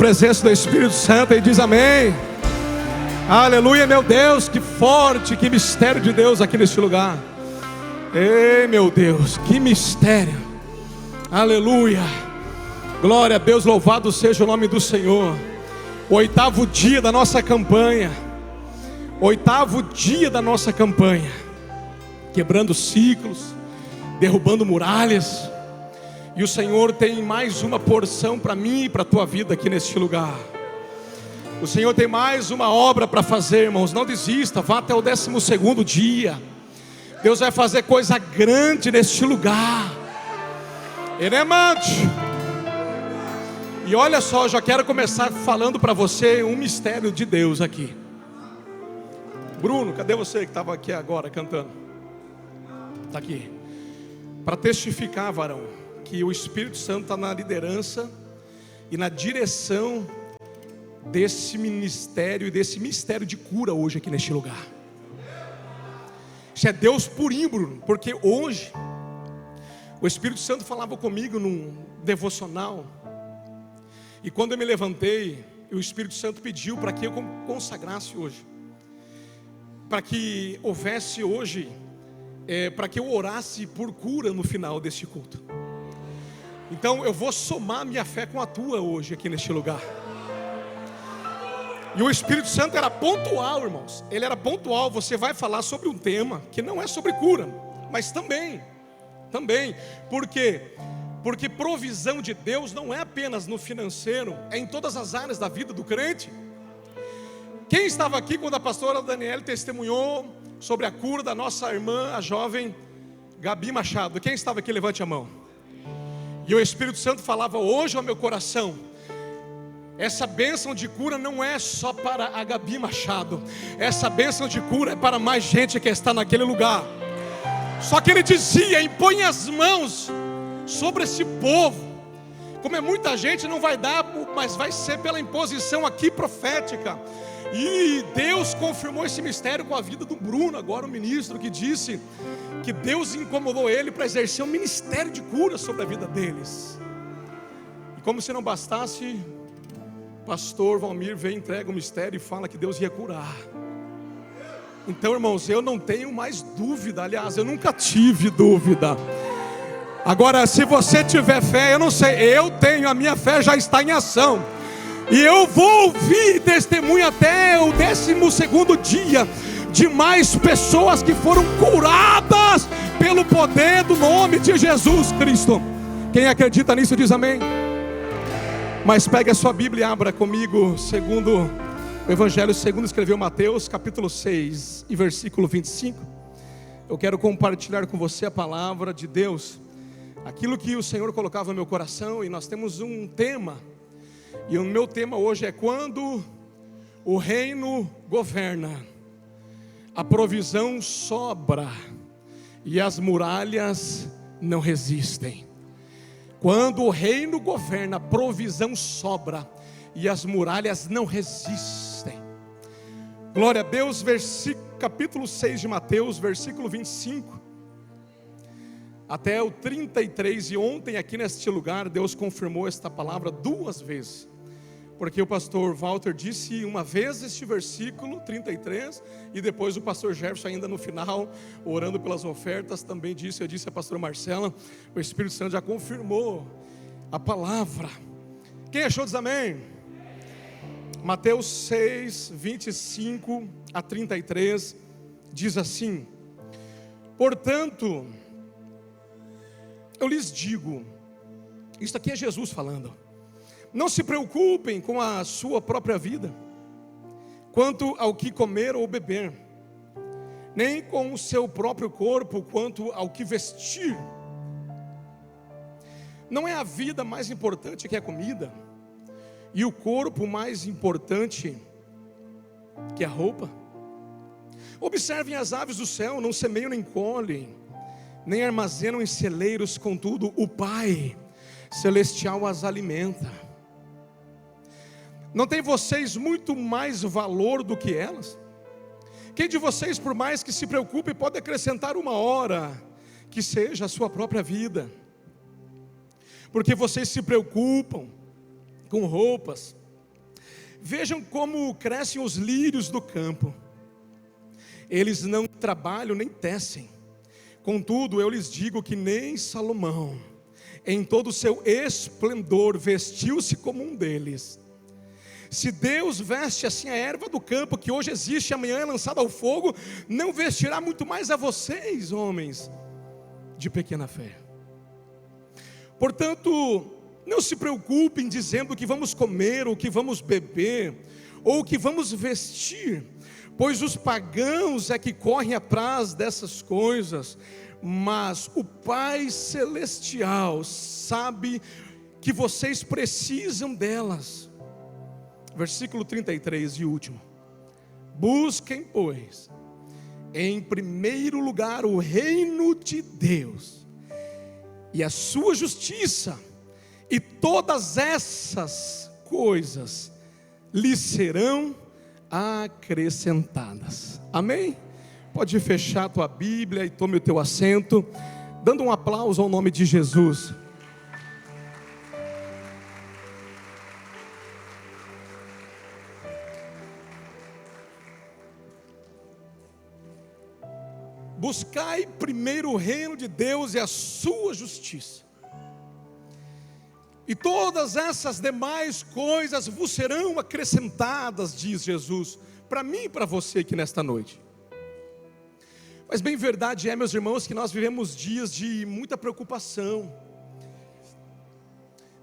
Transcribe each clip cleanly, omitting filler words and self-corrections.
presença do Espírito Santo e diz amém. Aleluia, meu Deus, que forte, que mistério de Deus aqui neste lugar. Ei, meu Deus, que mistério. Aleluia. Glória a Deus, louvado seja o nome do Senhor. O 8º dia da nossa campanha. 8º dia da nossa campanha. Quebrando ciclos, derrubando muralhas. E o Senhor tem mais uma porção para mim e para a tua vida aqui neste lugar. O Senhor tem mais uma obra para fazer, irmãos. Não desista, vá até o 12º dia. Deus vai fazer coisa grande neste lugar. Eremante. E olha só, já quero começar falando para você um mistério de Deus aqui. Bruno, cadê você que estava aqui agora cantando? Está aqui. Para testificar, varão, que o Espírito Santo está na liderança e na direção desse ministério e desse mistério de cura hoje aqui neste lugar. Isso é Deus purinho, Bruno, porque hoje o Espírito Santo falava comigo num devocional, e quando eu me levantei, o Espírito Santo pediu para que eu consagrasse hoje, para que houvesse hoje, para que eu orasse por cura no final deste culto. Então eu vou somar minha fé com a tua hoje aqui neste lugar. E o Espírito Santo era pontual, irmãos. Ele era pontual. Você vai falar sobre um tema que não é sobre cura, mas também. Por quê? Porque provisão de Deus não é apenas no financeiro, é em todas as áreas da vida do crente. Quem estava aqui quando a pastora Daniela testemunhou sobre a cura da nossa irmã, a jovem Gabi Machado? Quem estava aqui, levante a mão. E o Espírito Santo falava hoje ao meu coração: essa bênção de cura não é só para a Gabi Machado, essa bênção de cura é para mais gente que está naquele lugar. Só que ele dizia: impõe as mãos sobre esse povo. Como é muita gente, não vai dar, mas vai ser pela imposição aqui profética. E Deus confirmou esse mistério com a vida do Bruno, agora o ministro, que disse que Deus incomodou ele para exercer um ministério de cura sobre a vida deles. E como se não bastasse, pastor Valmir vem, entrega o mistério e fala que Deus ia curar. Então, irmãos, eu não tenho mais dúvida. Aliás, eu nunca tive dúvida. Agora, se você tiver fé, eu não sei, eu tenho, a minha fé já está em ação. E eu vou ouvir testemunho até o 12º dia de mais pessoas que foram curadas pelo poder do nome de Jesus Cristo. Quem acredita nisso diz amém. Mas pegue a sua Bíblia e abra comigo segundo o Evangelho segundo escreveu Mateus, capítulo 6 e versículo 25. Eu quero compartilhar com você a palavra de Deus, aquilo que o Senhor colocava no meu coração. E nós temos um tema, e o meu tema hoje é: quando o reino governa, a provisão sobra e as muralhas não resistem. Quando o reino governa, a provisão sobra e as muralhas não resistem. Glória a Deus. Capítulo 6 de Mateus, versículo 25 até o 33. E ontem aqui neste lugar Deus confirmou esta palavra 2 vezes, porque o pastor Walter disse uma vez este versículo 33, e depois o pastor Jefferson ainda no final, orando pelas ofertas, também disse. Eu disse a pastora Marcela, o Espírito Santo já confirmou a palavra. Quem achou diz amém? Mateus 6, 25 a 33, diz assim: portanto, eu lhes digo, isso aqui é Jesus falando, não se preocupem com a sua própria vida, quanto ao que comer ou beber, nem com o seu próprio corpo, quanto ao que vestir. Não é a vida mais importante que a comida, e o corpo mais importante que a roupa? Observem as aves do céu, não semeiam nem colhem, nem armazenam em celeiros, contudo o Pai Celestial as alimenta. Não tem vocês muito mais valor do que elas? Quem de vocês, por mais que se preocupe, pode acrescentar uma hora que seja a sua própria vida? Porque vocês se preocupam com roupas. Vejam como crescem os lírios do campo. Eles não trabalham nem tecem. Contudo, eu lhes digo que nem Salomão, em todo o seu esplendor, vestiu-se como um deles. Se Deus veste assim a erva do campo, que hoje existe e amanhã é lançada ao fogo, não vestirá muito mais a vocês, homens de pequena fé. Portanto, não se preocupem dizendo o que vamos comer, ou o que vamos beber, ou o que vamos vestir, pois os pagãos é que correm atrás dessas coisas, mas o Pai Celestial sabe que vocês precisam delas. Versículo 33 e último: busquem, pois, em primeiro lugar o reino de Deus e a sua justiça, e todas essas coisas lhes serão acrescentadas. Amém? Pode fechar a tua Bíblia e tome o teu assento, dando um aplauso ao nome de Jesus. Buscai primeiro o reino de Deus e a sua justiça, e todas essas demais coisas vos serão acrescentadas, diz Jesus, para mim e para você aqui nesta noite. Mas bem verdade é, meus irmãos, que nós vivemos dias de muita preocupação.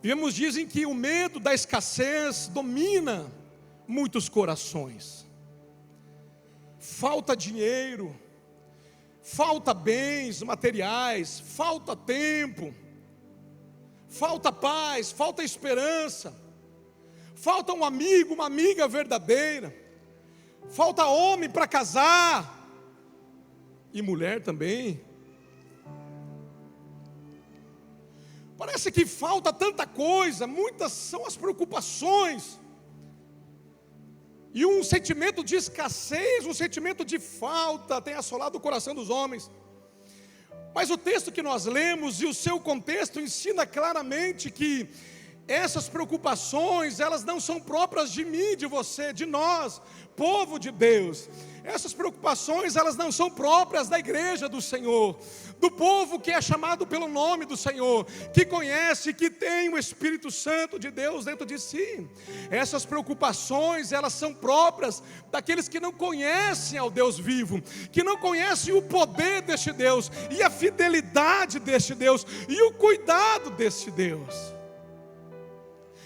Vivemos dias em que o medo da escassez domina muitos corações. Falta dinheiro, falta bens materiais, falta tempo, falta paz, falta esperança, falta um amigo, uma amiga verdadeira, falta homem para casar, e mulher também. Parece que falta tanta coisa, muitas são as preocupações, e um sentimento de escassez, um sentimento de falta tem assolado o coração dos homens. Mas o texto que nós lemos e o seu contexto ensina claramente que essas preocupações, elas não são próprias de mim, de você, de nós, povo de Deus. Essas preocupações, elas não são próprias da igreja do Senhor, do povo que é chamado pelo nome do Senhor, que conhece, que tem o Espírito Santo de Deus dentro de si. Essas preocupações, elas são próprias daqueles que não conhecem ao Deus vivo, que não conhecem o poder deste Deus, e a fidelidade deste Deus, e o cuidado deste Deus.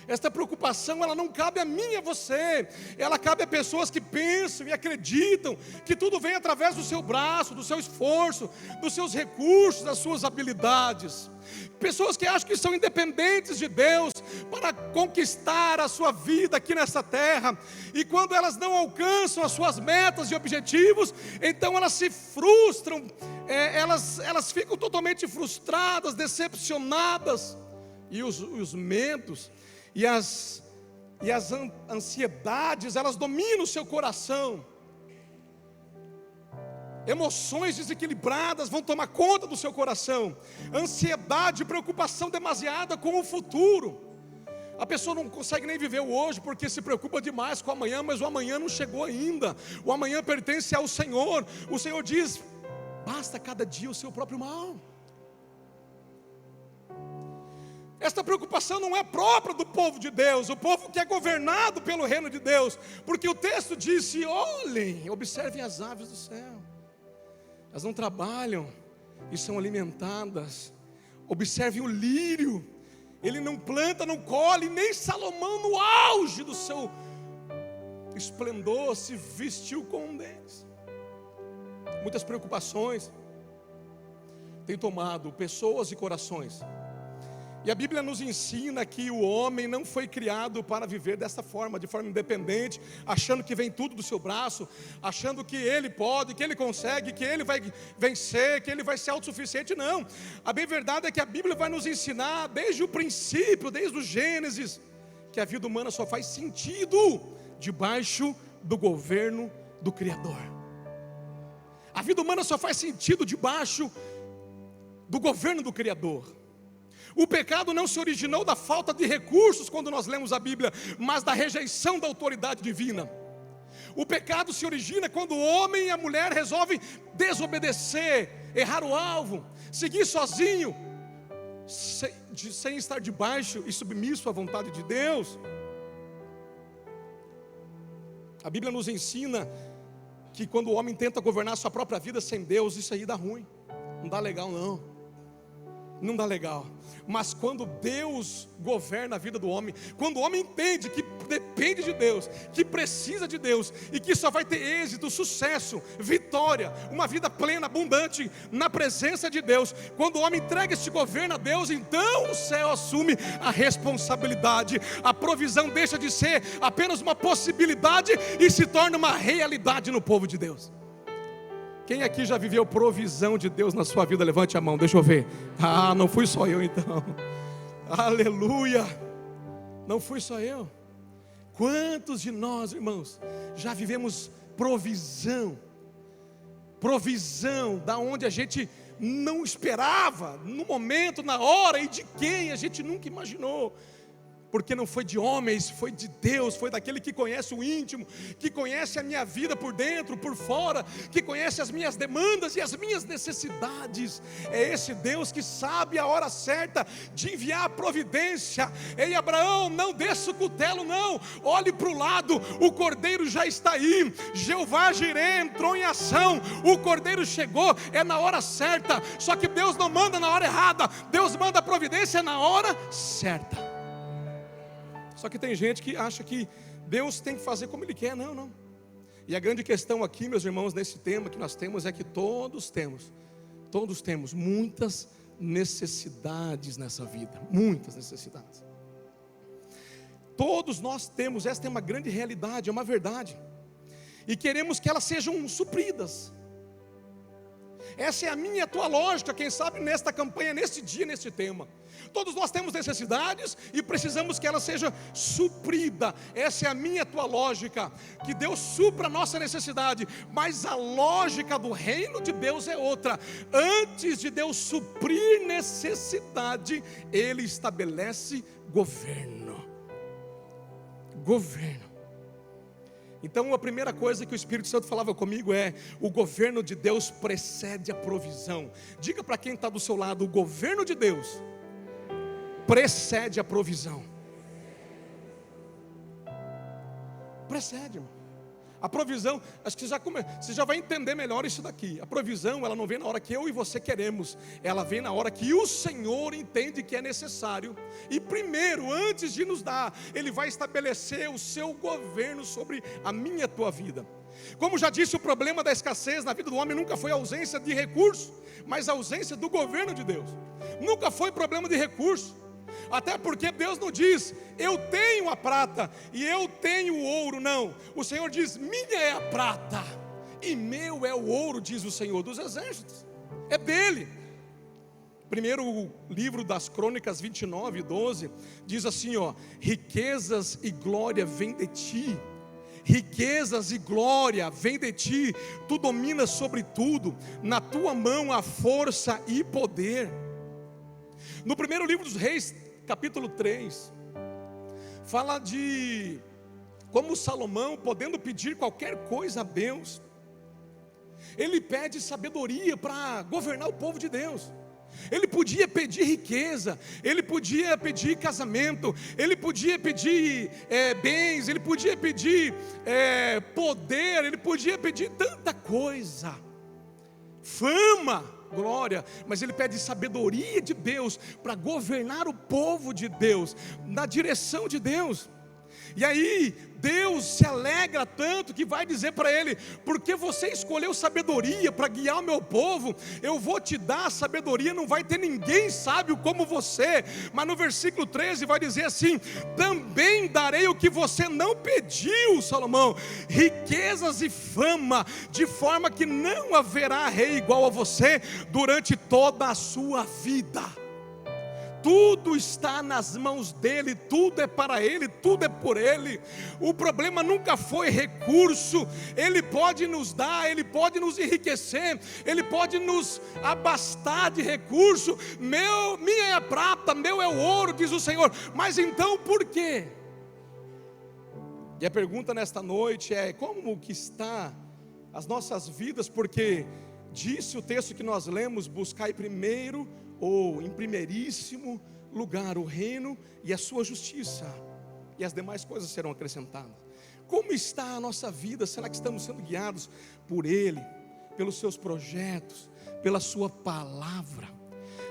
Esta preocupação, ela não cabe a mim e a você, ela cabe a pessoas que pensam e acreditam que tudo vem através do seu braço, do seu esforço, dos seus recursos, das suas habilidades. Pessoas que acham que são independentes de Deus para conquistar a sua vida aqui nessa terra, e quando elas não alcançam as suas metas e objetivos, então elas se frustram, elas ficam totalmente frustradas, decepcionadas, e os medos e as ansiedades, elas dominam o seu coração. Emoções desequilibradas vão tomar conta do seu coração. Ansiedade, preocupação demasiada com o futuro. A pessoa não consegue nem viver o hoje, porque se preocupa demais com o amanhã, mas o amanhã não chegou ainda. O amanhã pertence ao Senhor. O Senhor diz: basta cada dia o seu próprio mal. Esta preocupação não é própria do povo de Deus, o povo que é governado pelo reino de Deus, porque o texto disse: olhem, observem as aves do céu, elas não trabalham e são alimentadas. Observem o lírio, ele não planta, não colhe, nem Salomão no auge do seu esplendor se vestiu como um deles. Muitas preocupações têm tomado pessoas e corações. E a Bíblia nos ensina que o homem não foi criado para viver dessa forma, de forma independente, achando que vem tudo do seu braço, achando que ele pode, que ele consegue, que ele vai vencer, que ele vai ser autossuficiente. Não, a bem verdade é que a Bíblia vai nos ensinar desde o princípio, desde o Gênesis, que a vida humana só faz sentido debaixo do governo do Criador. A vida humana só faz sentido debaixo do governo do Criador. O pecado não se originou da falta de recursos quando nós lemos a Bíblia, mas da rejeição da autoridade divina. O pecado se origina quando o homem e a mulher resolvem desobedecer, errar o alvo, seguir sozinho, sem estar debaixo e submisso à vontade de Deus. A Bíblia nos ensina que quando o homem tenta governar sua própria vida sem Deus, isso aí dá ruim, não dá legal não dá legal. Mas quando Deus governa a vida do homem, quando o homem entende que depende de Deus, que precisa de Deus, e que só vai ter êxito, sucesso, vitória, uma vida plena, abundante, na presença de Deus, quando o homem entrega esse governo a Deus, então o céu assume a responsabilidade, a provisão deixa de ser apenas uma possibilidade e se torna uma realidade no povo de Deus. Quem aqui já viveu provisão de Deus na sua vida? Levante a mão, deixa eu ver. Ah, não fui só eu então. Aleluia. Não fui só eu. Quantos de nós, irmãos, já vivemos provisão? Provisão da onde a gente não esperava, no momento, na hora, e de quem a gente nunca imaginou. Porque não foi de homens, foi de Deus, foi daquele que conhece o íntimo, que conhece a minha vida por dentro, por fora, que conhece as minhas demandas e as minhas necessidades. É esse Deus que sabe a hora certa de enviar a providência. Ei, Abraão, não desça o cutelo não, olhe para o lado, o cordeiro já está aí, Jeová Jireh entrou em ação, o cordeiro chegou, é na hora certa. Só que Deus não manda na hora errada, Deus manda a providência na hora certa. Só que tem gente que acha que Deus tem que fazer como Ele quer. Não. E a grande questão aqui, meus irmãos, nesse tema que nós temos, é que todos temos muitas necessidades nessa vida. Muitas necessidades. Todos nós temos, essa é uma grande realidade, é uma verdade. E queremos que elas sejam supridas. Essa é a minha e a tua lógica, quem sabe nesta campanha, nesse dia, nesse tema. Todos nós temos necessidades e precisamos que ela seja suprida. Essa é a minha e a tua lógica, que Deus supra a nossa necessidade. Mas a lógica do reino de Deus é outra. Antes de Deus suprir necessidade, Ele estabelece governo. Então a primeira coisa que o Espírito Santo falava comigo é: o governo de Deus precede a provisão. Diga para quem está do seu lado: o governo de Deus precede a provisão. Precede, irmão. A provisão, acho que você já vai entender melhor isso daqui. A provisão, ela não vem na hora que eu e você queremos, ela vem na hora que o Senhor entende que é necessário. E primeiro, antes de nos dar, Ele vai estabelecer o seu governo sobre a minha e a tua vida. Como já disse, o problema da escassez na vida do homem nunca foi a ausência de recurso, mas a ausência do governo de Deus. Nunca foi problema de recurso. Até porque Deus não diz: eu tenho a prata e eu tenho o ouro. Não, o Senhor diz: minha é a prata e meu é o ouro, diz o Senhor dos exércitos. É dele. Primeiro livro das Crônicas 29:12 diz assim, ó: riquezas e glória vem de ti. Riquezas e glória vem de ti. Tu dominas sobre tudo, na tua mão há força e poder. No primeiro livro dos Reis, capítulo 3, fala de como Salomão, podendo pedir qualquer coisa a Deus, ele pede sabedoria para governar o povo de Deus. Ele podia pedir riqueza, ele podia pedir casamento, ele podia pedir bens, ele podia pedir poder, ele podia pedir tanta coisa, fama, glória, mas ele pede sabedoria de Deus para governar o povo de Deus, na direção de Deus. E aí Deus se alegra tanto que vai dizer para ele: porque você escolheu sabedoria para guiar o meu povo, eu vou te dar sabedoria, não vai ter ninguém sábio como você. Mas no versículo 13 vai dizer assim: também darei o que você não pediu, Salomão, riquezas e fama, de forma que não haverá rei igual a você durante toda a sua vida. Tudo está nas mãos dele, tudo é para ele, tudo é por ele. O problema nunca foi recurso. Ele pode nos dar, ele pode nos enriquecer, ele pode nos abastar de recurso. Minha é a prata, meu é o ouro, diz o Senhor. Mas então por quê? E a pergunta nesta noite é: como que está as nossas vidas? Porque disse o texto que nós lemos: buscai primeiro, ou em primeiríssimo lugar, o reino e a sua justiça, e as demais coisas serão acrescentadas. Como está a nossa vida? Será que estamos sendo guiados por Ele, pelos seus projetos, pela sua palavra?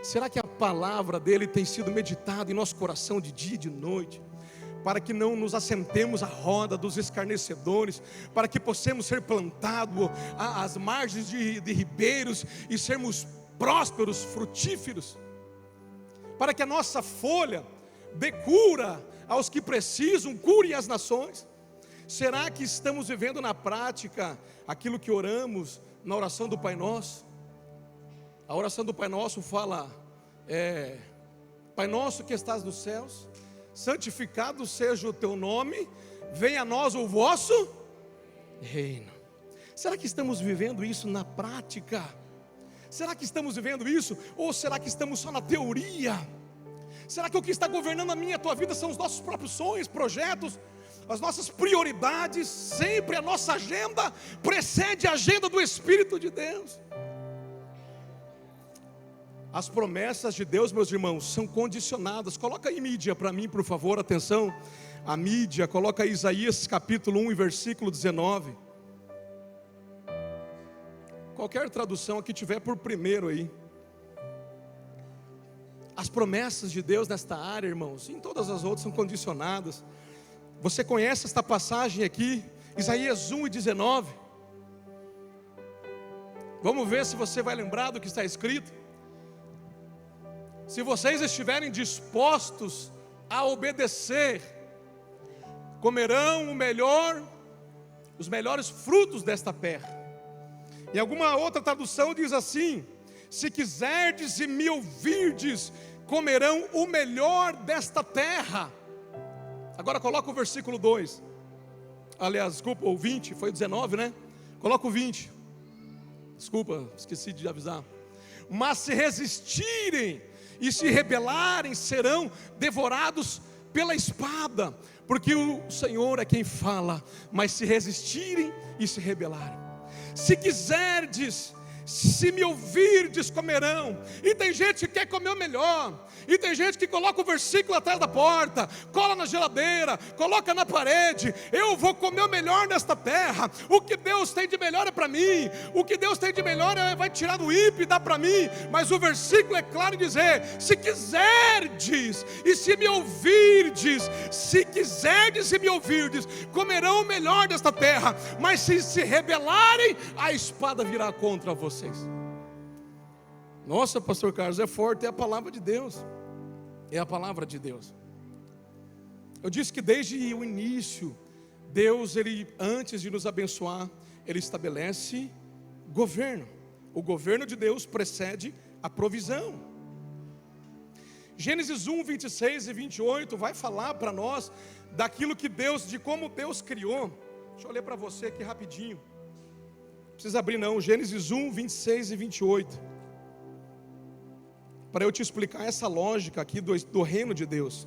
Será que a palavra dEle tem sido meditada em nosso coração de dia e de noite, para que não nos assentemos à roda dos escarnecedores, para que possamos ser plantados às margens de ribeiros e sermos prósperos, frutíferos, para que a nossa folha dê cura aos que precisam, cure as nações? Será que estamos vivendo na prática aquilo que oramos na oração do Pai Nosso? A oração do Pai Nosso fala: Pai Nosso que estás nos céus, santificado seja o teu nome, venha a nós o vosso reino. Será que estamos vivendo isso na prática? Será que estamos vivendo isso? Ou será que estamos só na teoria? Será que o que está governando a minha e a tua vida são os nossos próprios sonhos, projetos, as nossas prioridades? Sempre a nossa agenda precede a agenda do Espírito de Deus. As promessas de Deus, meus irmãos, são condicionadas. Coloca aí mídia para mim, por favor, atenção. A mídia, coloca aí Isaías capítulo 1 e versículo 19. Qualquer tradução que tiver por primeiro aí. As promessas de Deus nesta área, irmãos, em todas as outras são condicionadas. Você conhece esta passagem aqui, Isaías 1 e 19? Vamos ver se você vai lembrar do que está escrito. Se vocês estiverem dispostos a obedecer, comerão os melhores frutos desta terra. Em alguma outra tradução diz assim: se quiserdes e me ouvirdes, comerão o melhor desta terra. Agora coloca o versículo 2. Aliás, desculpa, o 20, foi o 19, né? Coloca o 20. Desculpa, esqueci de avisar. Mas se resistirem e se rebelarem, serão devorados pela espada, porque o Senhor é quem fala. Mas se resistirem e se rebelarem, se quiserdes, se me ouvirdes, comerão. E tem gente que quer comer o melhor, e tem gente que coloca o versículo atrás da porta, cola na geladeira, coloca na parede: eu vou comer o melhor nesta terra. O que Deus tem de melhor é para mim, o que Deus tem de melhor vai tirar do ímpio e dar para mim. Mas o versículo é claro em dizer: se quiserdes e se me ouvirdes, se quiserdes e me ouvirdes, comerão o melhor desta terra. Mas se rebelarem, a espada virá contra vocês. Nossa, pastor Carlos, é forte. É a palavra de Deus. É a palavra de Deus. Eu disse que desde o início, Deus, antes de nos abençoar, Ele estabelece governo. O governo de Deus precede a provisão. Gênesis 1, 26 e 28 vai falar para nós daquilo que Deus, de como Deus criou. Deixa eu ler para você aqui rapidinho. Não precisa abrir não. Gênesis 1, 26 e 28. Para eu te explicar essa lógica aqui do reino de Deus.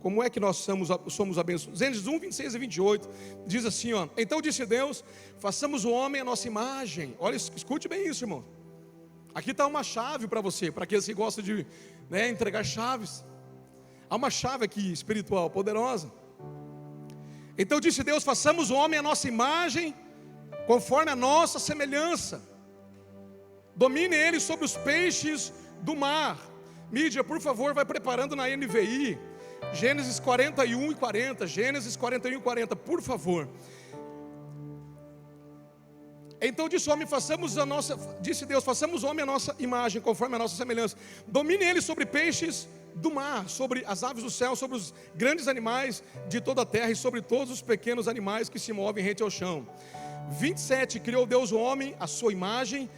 Como é que nós somos abençoados? Gênesis 1, 26 e 28 diz assim, ó: então disse Deus: façamos o homem à nossa imagem. Olha, escute bem isso, irmão. Aqui está uma chave para você, para aqueles que gostam de entregar chaves. Há uma chave aqui espiritual poderosa. Então disse Deus: façamos o homem à nossa imagem, conforme a nossa semelhança. Domine ele sobre os peixes do mar. Mídia, por favor, vai preparando na NVI. Gênesis 41 e 40. Gênesis 41 e 40, por favor. Então disse Deus: façamos o homem à nossa imagem, conforme a nossa semelhança. Domine ele sobre peixes do mar, sobre as aves do céu, sobre os grandes animais de toda a terra e sobre todos os pequenos animais que se movem rente ao chão. 27. Criou Deus o homem à sua imagem.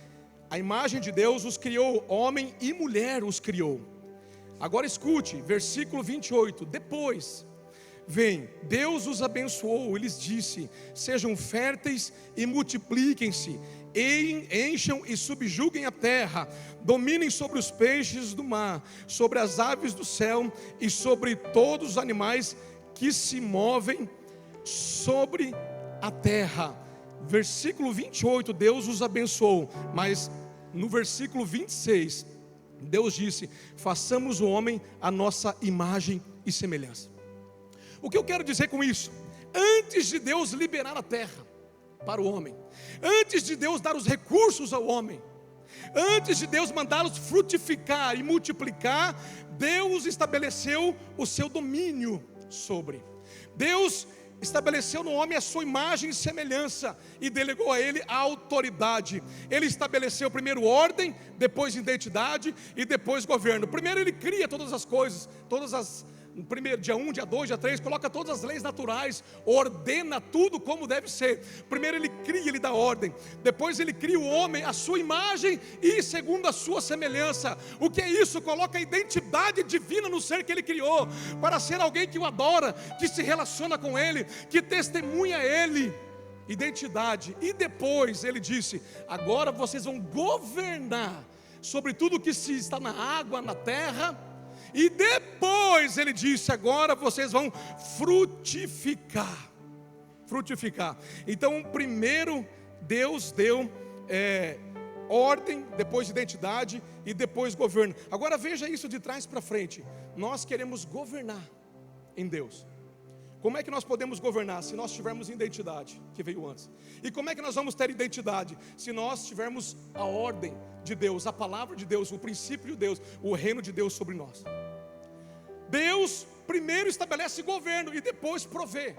A imagem de Deus os criou, homem e mulher os criou. Agora escute, versículo 28. Depois, vem, Deus os abençoou, e lhes disse: sejam férteis e multipliquem-se, encham e subjuguem a terra, dominem sobre os peixes do mar, sobre as aves do céu e sobre todos os animais que se movem sobre a terra. Versículo 28, Deus os abençoou, mas no versículo 26, Deus disse: façamos o homem a nossa imagem e semelhança. O que eu quero dizer com isso? Antes de Deus liberar a terra para o homem, antes de Deus dar os recursos ao homem, antes de Deus mandá-los frutificar e multiplicar, Deus estabeleceu o seu domínio sobre. Deus estabeleceu no homem a sua imagem e semelhança e delegou a ele a autoridade. Ele estabeleceu primeiro ordem, depois identidade e depois governo. Primeiro ele cria todas as coisas, primeiro, dia 1, dia 2, dia 3, coloca todas as leis naturais, ordena tudo como deve ser. Primeiro ele cria, ele dá ordem. Depois ele cria o homem, a sua imagem e segundo a sua semelhança. O que é isso? Coloca a identidade divina no ser que ele criou, para ser alguém que o adora, que se relaciona com ele, que testemunha ele. Identidade. E depois ele disse: agora vocês vão governar sobre tudo que se está na água, na terra. E depois ele disse: agora vocês vão frutificar. Frutificar. Então primeiro Deus deu ordem, depois identidade e depois governo. Agora veja isso de trás para frente. Nós queremos governar em Deus. Como é que nós podemos governar? Se nós tivermos identidade, que veio antes. E como é que nós vamos ter identidade? Se nós tivermos a ordem de Deus, a palavra de Deus, o princípio de Deus, o reino de Deus sobre nós. Deus primeiro estabelece governo e depois provê.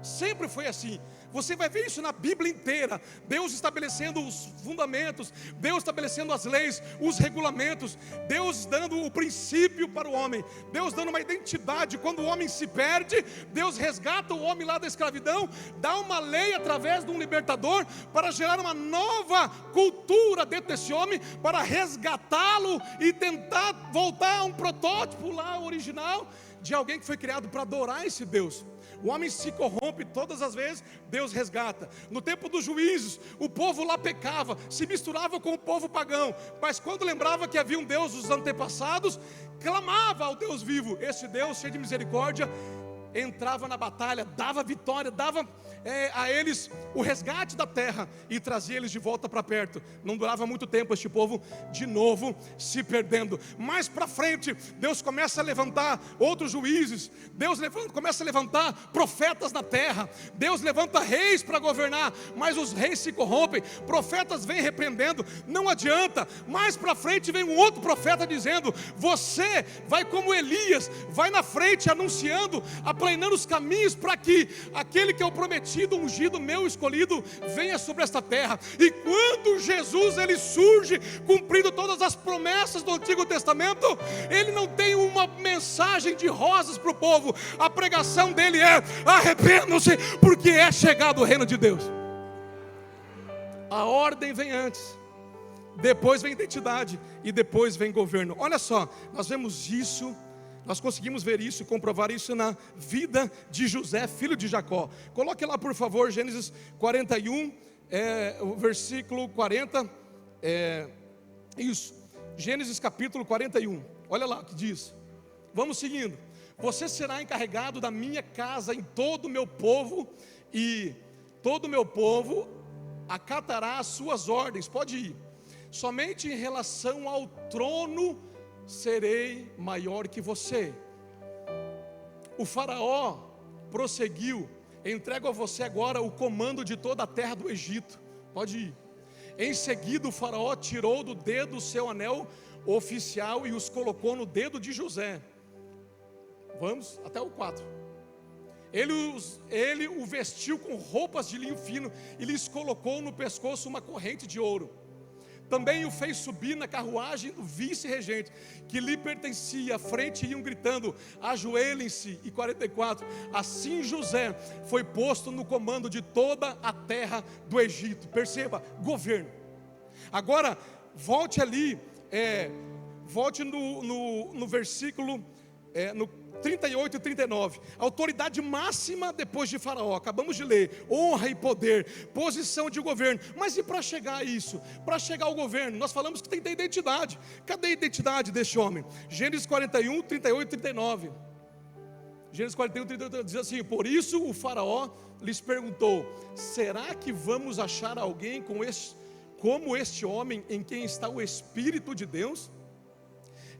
Sempre foi assim. Você vai ver isso na Bíblia inteira. Deus estabelecendo os fundamentos, Deus estabelecendo as leis, os regulamentos, Deus dando o princípio para o homem, Deus dando uma identidade. Quando o homem se perde, Deus resgata o homem lá da escravidão, dá uma lei através de um libertador para gerar uma nova cultura dentro desse homem, para resgatá-lo e tentar voltar a um protótipo lá original de alguém que foi criado para adorar esse Deus. O homem se corrompe todas as vezes, Deus resgata. No tempo dos juízes, o povo lá pecava, se misturava com o povo pagão, mas quando lembrava que havia um Deus dos antepassados, clamava ao Deus vivo. Esse Deus cheio de misericórdia entrava na batalha, dava vitória, dava a eles o resgate da terra e trazia eles de volta para perto. Não durava muito tempo este povo de novo se perdendo. Mais para frente Deus começa a levantar outros juízes, começa a levantar profetas na terra, Deus levanta reis para governar, mas os reis se corrompem, profetas vêm repreendendo, não adianta. Mais para frente vem um outro profeta dizendo: você vai como Elias, vai na frente anunciando, aplanando os caminhos para que aquele que é o prometido, ungido, meu escolhido, venha sobre esta terra. E quando Jesus ele surge, cumprindo todas as promessas do Antigo Testamento, ele não tem uma mensagem de rosas para o povo. A pregação dele é: arrependam-se, porque é chegado o reino de Deus. A ordem vem antes, depois vem identidade e depois vem governo. Olha só, nós vemos isso. Nós conseguimos ver isso e comprovar isso na vida de José, filho de Jacó. Coloque lá por favor Gênesis 41, o versículo 40. Isso, Gênesis capítulo 41. Olha lá o que diz. Vamos seguindo. Você será encarregado da minha casa em todo o meu povo, e todo o meu povo acatará as suas ordens. Pode ir. Somente em relação ao trono serei maior que você. O faraó prosseguiu: entrego a você agora o comando de toda a terra do Egito. Pode ir. Em seguida o faraó tirou do dedo o seu anel oficial e os colocou no dedo de José. Vamos até o 4. Ele o vestiu com roupas de linho fino e lhes colocou no pescoço uma corrente de ouro. Também o fez subir na carruagem do vice-regente, que lhe pertencia. À frente iam gritando: ajoelhem-se. E 44, assim José foi posto no comando de toda a terra do Egito. Perceba, governo. Agora, volte ali, Volte no versículo no 38 e 39. Autoridade máxima depois de Faraó, acabamos de ler. Honra e poder, posição de governo. Mas e para chegar a isso? Para chegar ao governo, nós falamos que tem que ter identidade. Cadê a identidade deste homem? Gênesis 41, 38 e 39. Gênesis 41, 38 diz assim: por isso o Faraó lhes perguntou: será que vamos achar alguém como este homem em quem está o Espírito de Deus?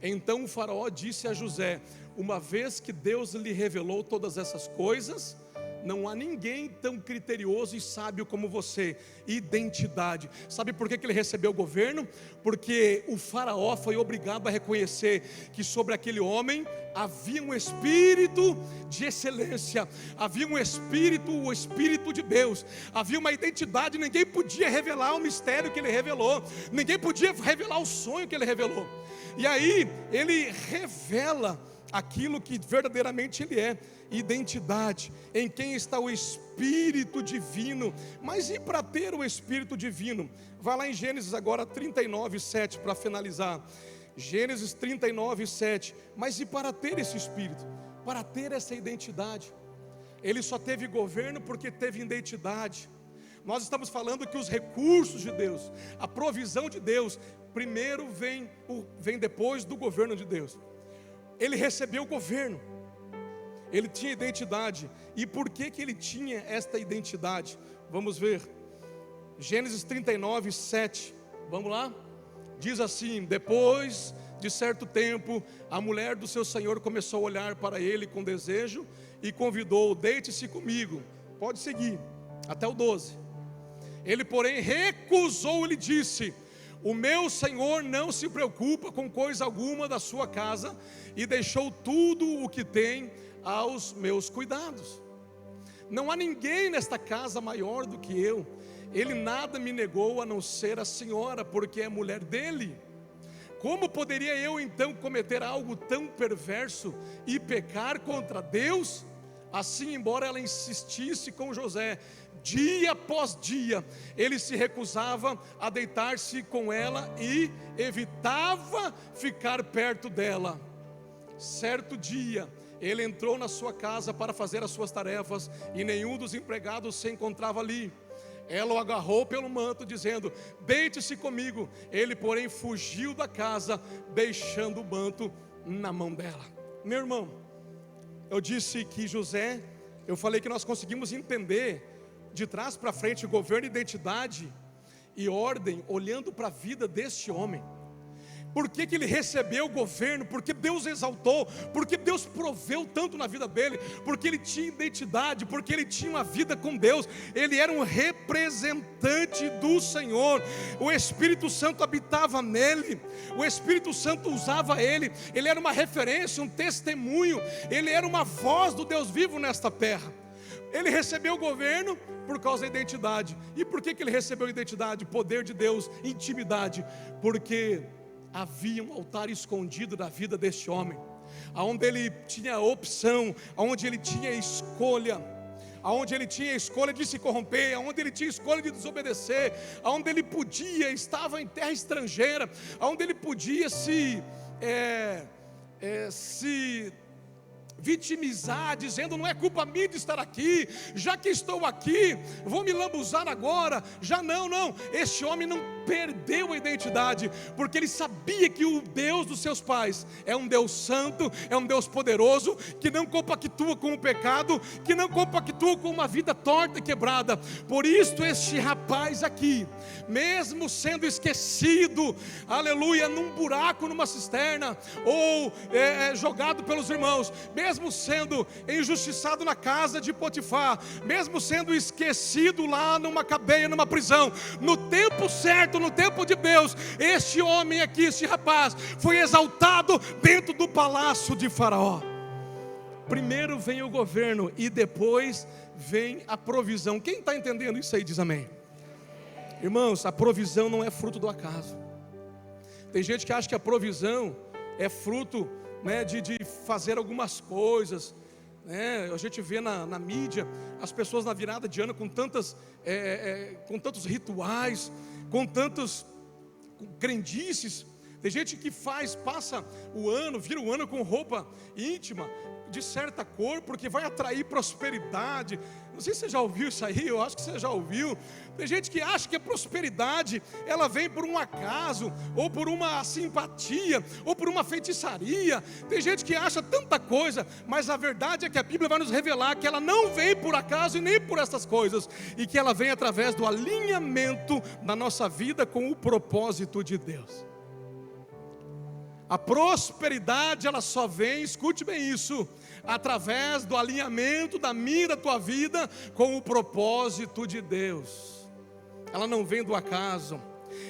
Então o Faraó disse a José: uma vez que Deus lhe revelou todas essas coisas, não há ninguém tão criterioso e sábio como você. Identidade. Sabe por que ele recebeu o governo? Porque o Faraó foi obrigado a reconhecer que sobre aquele homem havia um espírito de excelência, havia um espírito, o Espírito de Deus, havia uma identidade. Ninguém podia revelar o mistério que ele revelou, ninguém podia revelar o sonho que ele revelou. E aí ele revela aquilo que verdadeiramente ele é: identidade, em quem está o Espírito Divino. Mas e para ter o Espírito Divino? Vai lá em Gênesis agora 39, 7 para finalizar. Gênesis 39, 7. Mas e para ter esse Espírito? Para ter essa identidade? Ele só teve governo porque teve identidade. Nós estamos falando que os recursos de Deus, a provisão de Deus, primeiro vem depois do governo de Deus. Ele recebeu o governo, ele tinha identidade. E por que ele tinha esta identidade? Vamos ver, Gênesis 39, 7, vamos lá? Diz assim: depois de certo tempo, a mulher do seu senhor começou a olhar para ele com desejo e convidou: deite-se comigo. Pode seguir, até o 12. Ele porém recusou e lhe disse: o meu senhor não se preocupa com coisa alguma da sua casa, e deixou tudo o que tem aos meus cuidados. Não há ninguém nesta casa maior do que eu. Ele nada me negou a não ser a senhora, porque é mulher dele. Como poderia eu então cometer algo tão perverso e pecar contra Deus? Assim, embora ela insistisse com José, dia após dia, ele se recusava a deitar-se com ela e evitava ficar perto dela. Certo dia, ele entrou na sua casa para fazer as suas tarefas, e nenhum dos empregados se encontrava ali. Ela o agarrou pelo manto, dizendo: deite-se comigo. Ele, porém, fugiu da casa, deixando o manto na mão dela. Meu irmão, eu disse que José, eu falei que nós conseguimos entender de trás para frente governo, identidade e ordem, olhando para a vida deste homem. Por que ele recebeu o governo? Porque Deus exaltou, porque Deus proveu tanto na vida dele, porque ele tinha identidade, porque ele tinha uma vida com Deus. Ele era um representante do Senhor. O Espírito Santo habitava nele, o Espírito Santo usava ele. Ele era uma referência, um testemunho, ele era uma voz do Deus vivo nesta terra. Ele recebeu o governo por causa da identidade. E por que ele recebeu a identidade? Poder de Deus, intimidade. Porque havia um altar escondido na vida deste homem, aonde ele tinha opção, aonde ele tinha escolha, aonde ele tinha escolha de se corromper, aonde ele tinha escolha de desobedecer, aonde ele podia, estava em terra estrangeira, aonde ele podia se vitimizar, dizendo: não é culpa minha de estar aqui, já que estou aqui, vou me lambuzar agora. Já não, este homem não perdeu a identidade, porque ele sabia que o Deus dos seus pais é um Deus santo, é um Deus poderoso, que não compactua com o pecado, que não compactua com uma vida torta e quebrada. Por isso este rapaz aqui, mesmo sendo esquecido, aleluia, num buraco, numa cisterna, ou jogado pelos irmãos, mesmo sendo injustiçado na casa de Potifar, mesmo sendo esquecido lá numa cadeia, numa prisão, no tempo certo, no tempo de Deus, este homem aqui, este rapaz, foi exaltado dentro do palácio de Faraó. Primeiro vem o governo e depois vem a provisão. Quem está entendendo isso aí diz amém. Irmãos, a provisão não é fruto do acaso. Tem gente que acha que a provisão é fruto, de fazer algumas coisas, a gente vê na mídia as pessoas na virada de ano com tantos rituais, com tantos crendices, Tem gente que passa o ano, vira o ano com roupa íntima de certa cor, porque vai atrair prosperidade. Não sei se você já ouviu isso aí, eu acho que você já ouviu. Tem gente que acha que a prosperidade, ela vem por um acaso, ou por uma simpatia, ou por uma feitiçaria. Tem gente que acha tanta coisa, mas a verdade é que a Bíblia vai nos revelar que ela não vem por acaso e nem por essas coisas, e que ela vem através do alinhamento da nossa vida com o propósito de Deus. A prosperidade, ela só vem, escute bem isso, através do alinhamento da minha e da tua vida com o propósito de Deus. Ela não vem do acaso.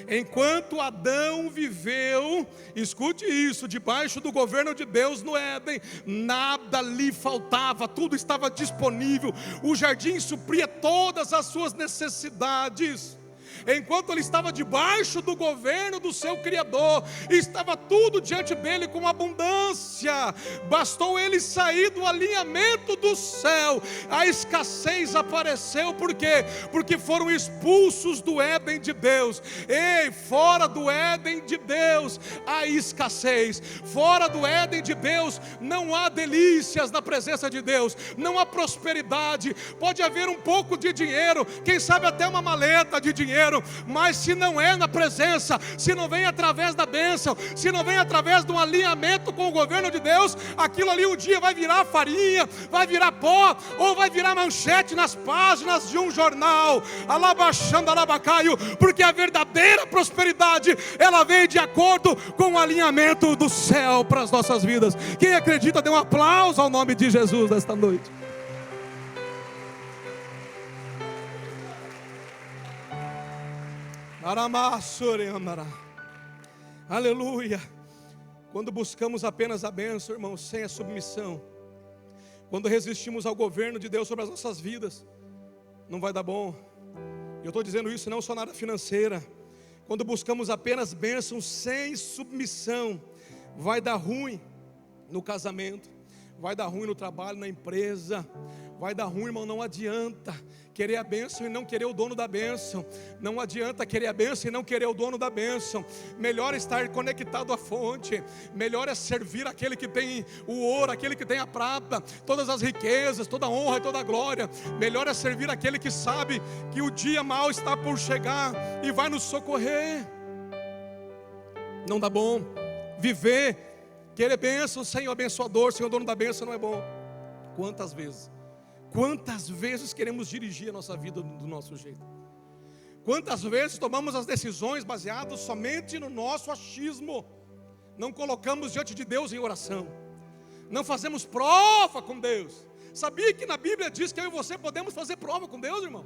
Enquanto Adão viveu, escute isso, debaixo do governo de Deus no Éden, nada lhe faltava, tudo estava disponível, o jardim supria todas as suas necessidades. Enquanto ele estava debaixo do governo do seu Criador, estava tudo diante dele com abundância. Bastou ele sair do alinhamento do céu, a escassez apareceu. Por quê? Porque foram expulsos do Éden de Deus. Ei, fora do Éden de Deus há escassez. Fora do Éden de Deus não há delícias na presença de Deus, não há prosperidade. Pode haver um pouco de dinheiro, quem sabe até uma maleta de dinheiro, mas se não é na presença, se não vem através da bênção, se não vem através de um alinhamento com o governo de Deus, aquilo ali um dia vai virar farinha, vai virar pó, ou vai virar manchete nas páginas de um jornal. Alabaxando, alabacaio, porque a verdadeira prosperidade, ela vem de acordo com o alinhamento do céu para as nossas vidas. Quem acredita, dê um aplauso ao nome de Jesus nesta noite. Aleluia. Quando buscamos apenas a bênção, irmãos, sem a submissão, quando resistimos ao governo de Deus sobre as nossas vidas, não vai dar bom. Eu estou dizendo isso não só na área financeira. Quando buscamos apenas bênçãos sem submissão, vai dar ruim no casamento, vai dar ruim no trabalho, na empresa, vai dar ruim, irmão. Não adianta querer a bênção e não querer o dono da bênção. Não adianta querer a bênção e não querer o dono da bênção. Melhor é estar conectado à fonte. Melhor é servir aquele que tem o ouro, aquele que tem a prata, todas as riquezas, toda a honra e toda a glória. Melhor é servir aquele que sabe que o dia mau está por chegar e vai nos socorrer. Não dá bom viver, querer bênção sem o abençoador, sem o dono da bênção, não é bom. Quantas vezes queremos dirigir a nossa vida do nosso jeito? Quantas vezes tomamos as decisões baseadas somente no nosso achismo? Não colocamos diante de Deus em oração, não fazemos prova com Deus. Sabia que na Bíblia diz que eu e você podemos fazer prova com Deus, irmão?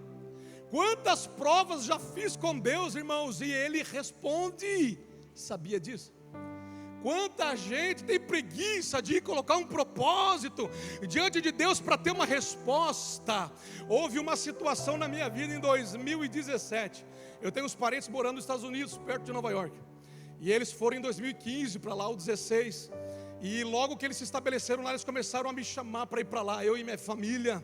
Quantas provas já fiz com Deus, irmãos, e Ele responde. Sabia disso? Quanta gente tem preguiça de colocar um propósito diante de Deus para ter uma resposta. Houve uma situação na minha vida em 2017. Eu tenho uns parentes morando nos Estados Unidos, perto de Nova York. E eles foram em 2015 para lá, o 16. E logo que eles se estabeleceram lá, eles começaram a me chamar para ir para lá, eu e minha família.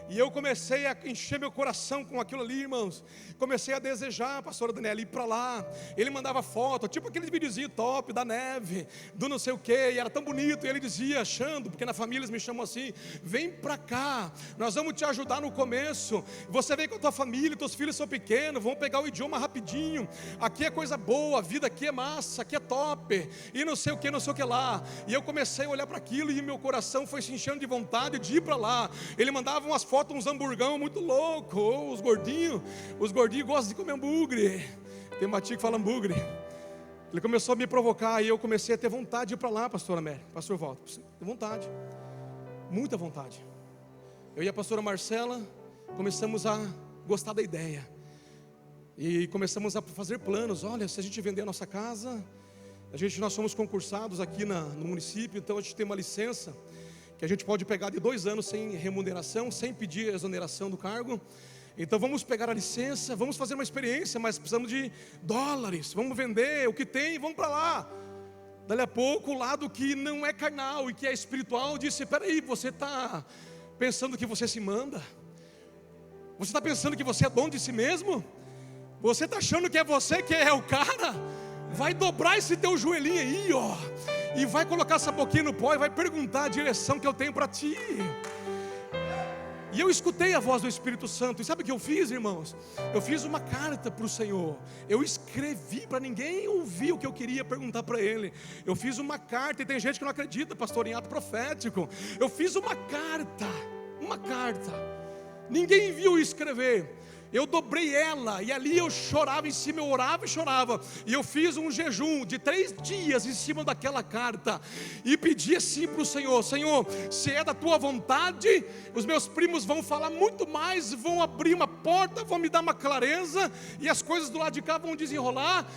E eu comecei a encher meu coração com aquilo ali, irmãos. Comecei a desejar, pastora Daniela, ir para lá. Ele mandava foto, tipo aquele videozinho top da neve, do não sei o que, e era tão bonito. E ele dizia, achando, porque na família eles me chamam assim: vem para cá, nós vamos te ajudar no começo. Você vem com a tua família, teus filhos são pequenos, vão pegar o idioma rapidinho. Aqui é coisa boa, a vida aqui é massa, aqui é top, e não sei o que, não sei o que lá. E eu comecei a olhar para aquilo e meu coração foi se enchendo de vontade de ir para lá. Ele mandava umas fotos, uns hamburgão muito louco, os gordinhos gostam de comer hambúrguer. Tem uma tia que fala hambúrguer. Ele começou a me provocar e eu comecei a ter vontade de ir para lá, pastora Mary, pastor Walter. Vontade, muita vontade. Eu e a pastora Marcela começamos a gostar da ideia e começamos a fazer planos. Olha, se a gente vender a nossa casa, nós somos concursados aqui no município, então a gente tem uma licença que a gente pode pegar de 2 anos sem remuneração, sem pedir exoneração do cargo. Então vamos pegar a licença, vamos fazer uma experiência, mas precisamos de dólares, vamos vender o que tem e vamos para lá. Dali a pouco o lado que não é carnal e que é espiritual disse: peraí, você está pensando que você se manda? Você está pensando que você é dono de si mesmo? Você está achando que é você que é o cara? vai dobrar esse teu joelhinho aí, ó, e vai colocar essa boquinha no pó e vai perguntar a direção que eu tenho para ti. E eu escutei a voz do Espírito Santo. E sabe o que eu fiz, irmãos? Eu fiz uma carta para o Senhor. Eu escrevi para ninguém ouvir o que eu queria perguntar para Ele. Eu fiz uma carta, e tem gente que não acredita, pastor, em ato profético. Eu fiz uma carta. Ninguém viu escrever. Eu dobrei ela, e ali eu chorava em cima, eu orava e chorava. E eu fiz um jejum de 3 dias em cima daquela carta, e pedi assim para o Senhor: Senhor, se é da tua vontade, os meus primos vão falar muito mais, vão abrir uma porta, vão me dar uma clareza, e as coisas do lado de cá vão desenrolar.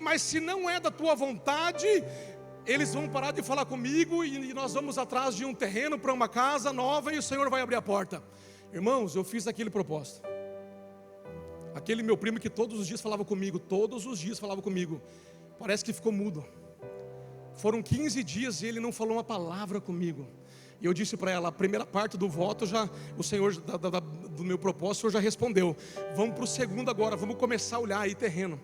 Mas se não é da tua vontade, eles vão parar de falar comigo, e nós vamos atrás de um terreno para uma casa nova, e o Senhor vai abrir a porta. Irmãos, eu fiz aquele propósito. Aquele meu primo que todos os dias falava comigo, parece que ficou mudo. Foram 15 dias e ele não falou uma palavra comigo. E eu disse para ela: a primeira parte do voto, o Senhor, do meu propósito, o Senhor já respondeu. Vamos para o segundo agora, vamos começar a olhar aí terreno.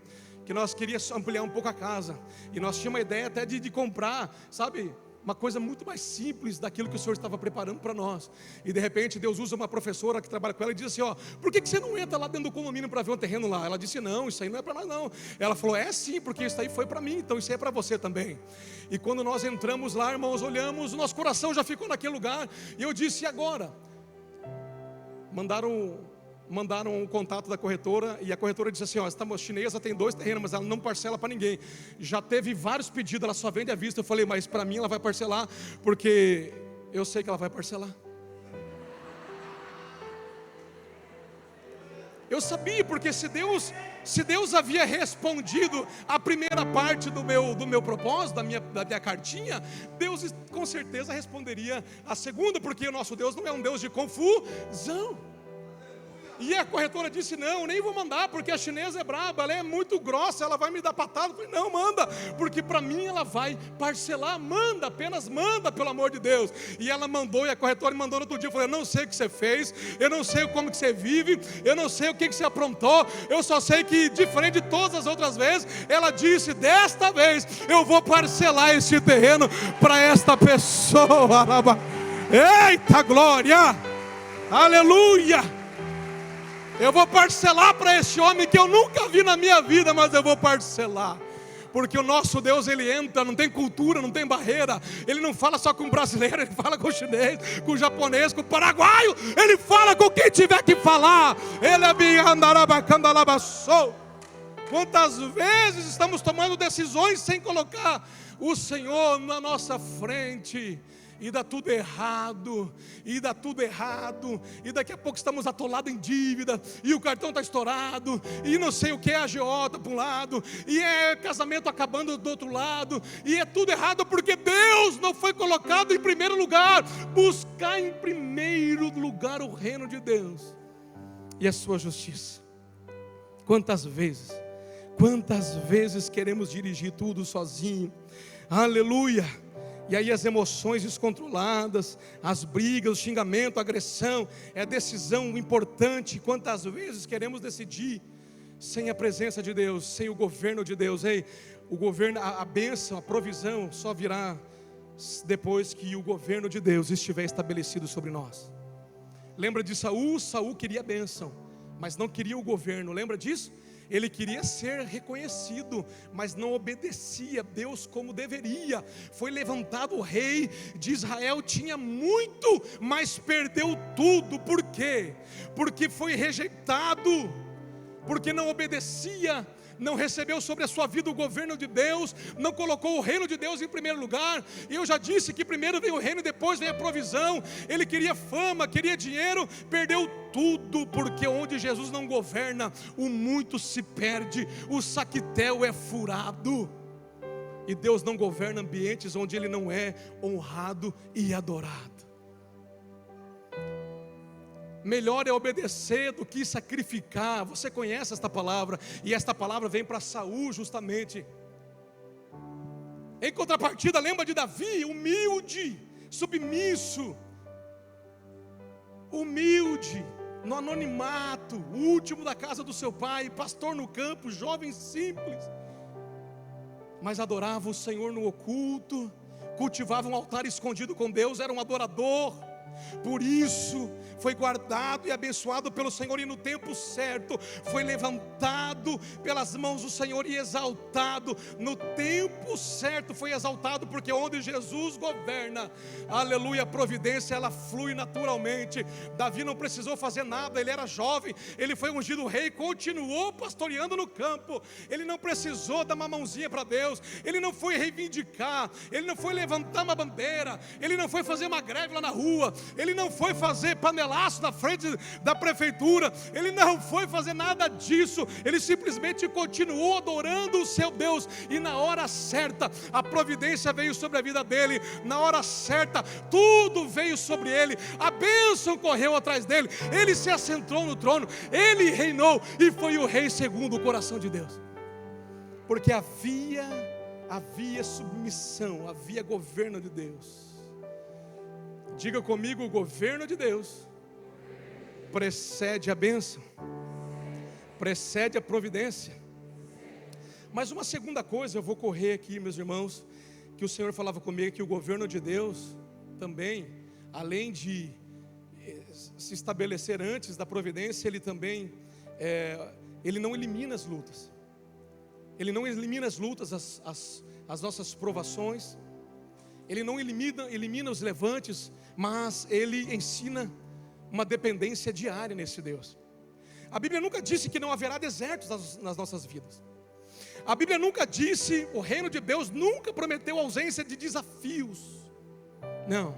Que nós queríamos ampliar um pouco a casa. E nós tínhamos uma ideia até de comprar, sabe, uma coisa muito mais simples daquilo que o Senhor estava preparando para nós. E de repente Deus usa uma professora que trabalha com ela e diz assim: ó, por que você não entra lá dentro do condomínio para ver um terreno lá? Ela disse: não, isso aí não é para nós não. Ela falou: é sim, porque isso aí foi para mim, então isso aí é para você também. E quando nós entramos lá, irmãos, olhamos, o nosso coração já ficou naquele lugar. E eu disse: e agora? Mandaram um contato da corretora, e a corretora disse assim: ó, essa chinesa tem 2 terrenos, mas ela não parcela para ninguém. Já teve vários pedidos, ela só vende à vista. Eu falei: mas para mim ela vai parcelar, porque eu sei que ela vai parcelar. Eu sabia, porque se Deus havia respondido a primeira parte do meu propósito, da minha cartinha, Deus com certeza responderia a segunda, porque o nosso Deus não é um Deus de confusão. E a corretora disse: não, nem vou mandar, porque a chinesa é braba, ela é muito grossa, ela vai me dar patada. Eu falei: não, manda, porque para mim ela vai parcelar. Manda, apenas manda, pelo amor de Deus. E ela mandou, e a corretora me mandou no outro dia. Eu falei: eu não sei o que você fez, eu não sei como que você vive, eu não sei o que você aprontou, eu só sei que, diferente de todas as outras vezes, ela disse: desta vez eu vou parcelar esse terreno para esta pessoa. Eita glória, aleluia. Eu vou parcelar para esse homem que eu nunca vi na minha vida, mas eu vou parcelar. Porque o nosso Deus, Ele entra, não tem cultura, não tem barreira. Ele não fala só com o brasileiro, Ele fala com o chinês, com o japonês, com o paraguaio. Ele fala com quem tiver que falar. Ele é biandarabacandabassou. Quantas vezes estamos tomando decisões sem colocar o Senhor na nossa frente, e dá tudo errado, e daqui a pouco estamos atolados em dívida, e o cartão está estourado, e não sei o que, é agiota para um lado, e é casamento acabando do outro lado, e é tudo errado porque Deus não foi colocado em primeiro lugar. Buscar em primeiro lugar o reino de Deus e a sua justiça. Quantas vezes queremos dirigir tudo sozinho, aleluia. E aí as emoções descontroladas, as brigas, o xingamento, a agressão, é decisão importante. Quantas vezes queremos decidir sem a presença de Deus, sem o governo de Deus? Ei, o governo, a bênção, a provisão só virá depois que o governo de Deus estiver estabelecido sobre nós. Lembra de Saul? Saul queria a bênção, mas não queria o governo. Lembra disso? Ele queria ser reconhecido, mas não obedecia a Deus como deveria. Foi levantado o rei de Israel, tinha muito, mas perdeu tudo. Por quê? Porque foi rejeitado, porque não obedecia, não recebeu sobre a sua vida o governo de Deus, não colocou o reino de Deus em primeiro lugar. E eu já disse que primeiro veio o reino e depois veio a provisão. Ele queria fama, queria dinheiro, perdeu tudo, porque onde Jesus não governa, o muito se perde, o saquitel é furado. E Deus não governa ambientes onde Ele não é honrado e adorado. Melhor é obedecer do que sacrificar. Você conhece esta palavra, e esta palavra vem para Saul justamente. Em contrapartida, lembra de Davi, humilde, submisso, humilde, no anonimato, o último da casa do seu pai, pastor no campo, jovem simples. mas adorava o Senhor no oculto, cultivava um altar escondido com Deus, era um adorador. Por isso foi guardado e abençoado pelo Senhor, e no tempo certo foi levantado pelas mãos do Senhor e exaltado. No tempo certo foi exaltado, porque onde Jesus governa, aleluia, a providência ela flui naturalmente. Davi não precisou fazer nada, ele era jovem, ele foi ungido rei, continuou pastoreando no campo. Ele não precisou dar uma mãozinha para Deus, ele não foi reivindicar, ele não foi levantar uma bandeira, ele não foi fazer uma greve lá na rua, ele não foi fazer panelaço na frente da prefeitura, ele não foi fazer nada disso. Ele simplesmente continuou adorando o seu Deus, e na hora certa a providência veio sobre a vida dele, na hora certa tudo veio sobre ele, a bênção correu atrás dele, ele se assentou no trono, ele reinou e foi o rei segundo o coração de Deus, porque havia submissão, havia governo de Deus. Diga comigo: o governo de Deus precede a bênção, precede a providência. Mas uma segunda coisa, eu vou correr aqui, meus irmãos, que o Senhor falava comigo, que o governo de Deus também, além de se estabelecer antes da providência, ele também, ele não elimina as lutas. Ele não elimina as lutas, as nossas provações. Ele não elimina os levantes, mas ele ensina uma dependência diária nesse Deus. A Bíblia nunca disse que não haverá desertos nas nossas vidas. A Bíblia nunca disse, o reino de Deus nunca prometeu ausência de desafios. Não.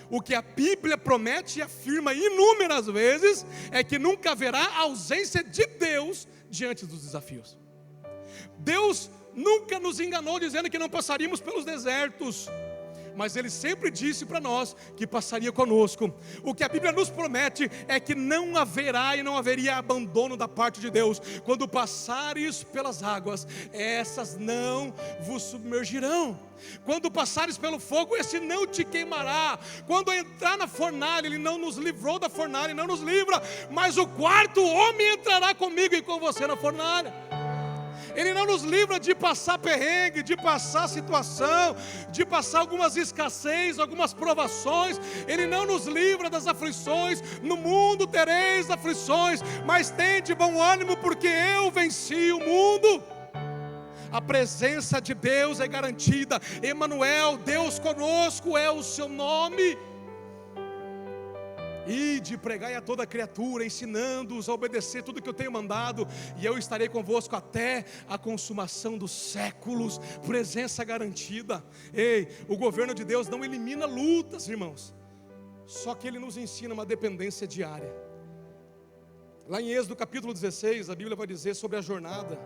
O que a Bíblia promete e afirma inúmeras vezes é que nunca haverá ausência de Deus diante dos desafios. Deus nunca nos enganou dizendo que não passaríamos pelos desertos, mas Ele sempre disse para nós que passaria conosco. O que a Bíblia nos promete é que não haverá e não haveria abandono da parte de Deus. Quando passares pelas águas, essas não vos submergirão. Quando passares pelo fogo, esse não te queimará. Quando entrar na fornalha, Ele não nos livrou da fornalha, não nos livra, mas o quarto homem entrará comigo e com você na fornalha. Ele não nos livra de passar perrengue, de passar situação, de passar algumas escassez, algumas provações. Ele não nos livra das aflições. No mundo tereis aflições, mas tende bom ânimo, porque eu venci o mundo. A presença de Deus é garantida. Emanuel, Deus conosco é o seu nome. Ide, pregai a toda criatura, ensinando-os a obedecer tudo que eu tenho mandado, e eu estarei convosco até a consumação dos séculos. Presença garantida. Ei, o governo de Deus não elimina lutas, irmãos, só que Ele nos ensina uma dependência diária. Lá em Êxodo capítulo 16, a Bíblia vai dizer sobre a jornada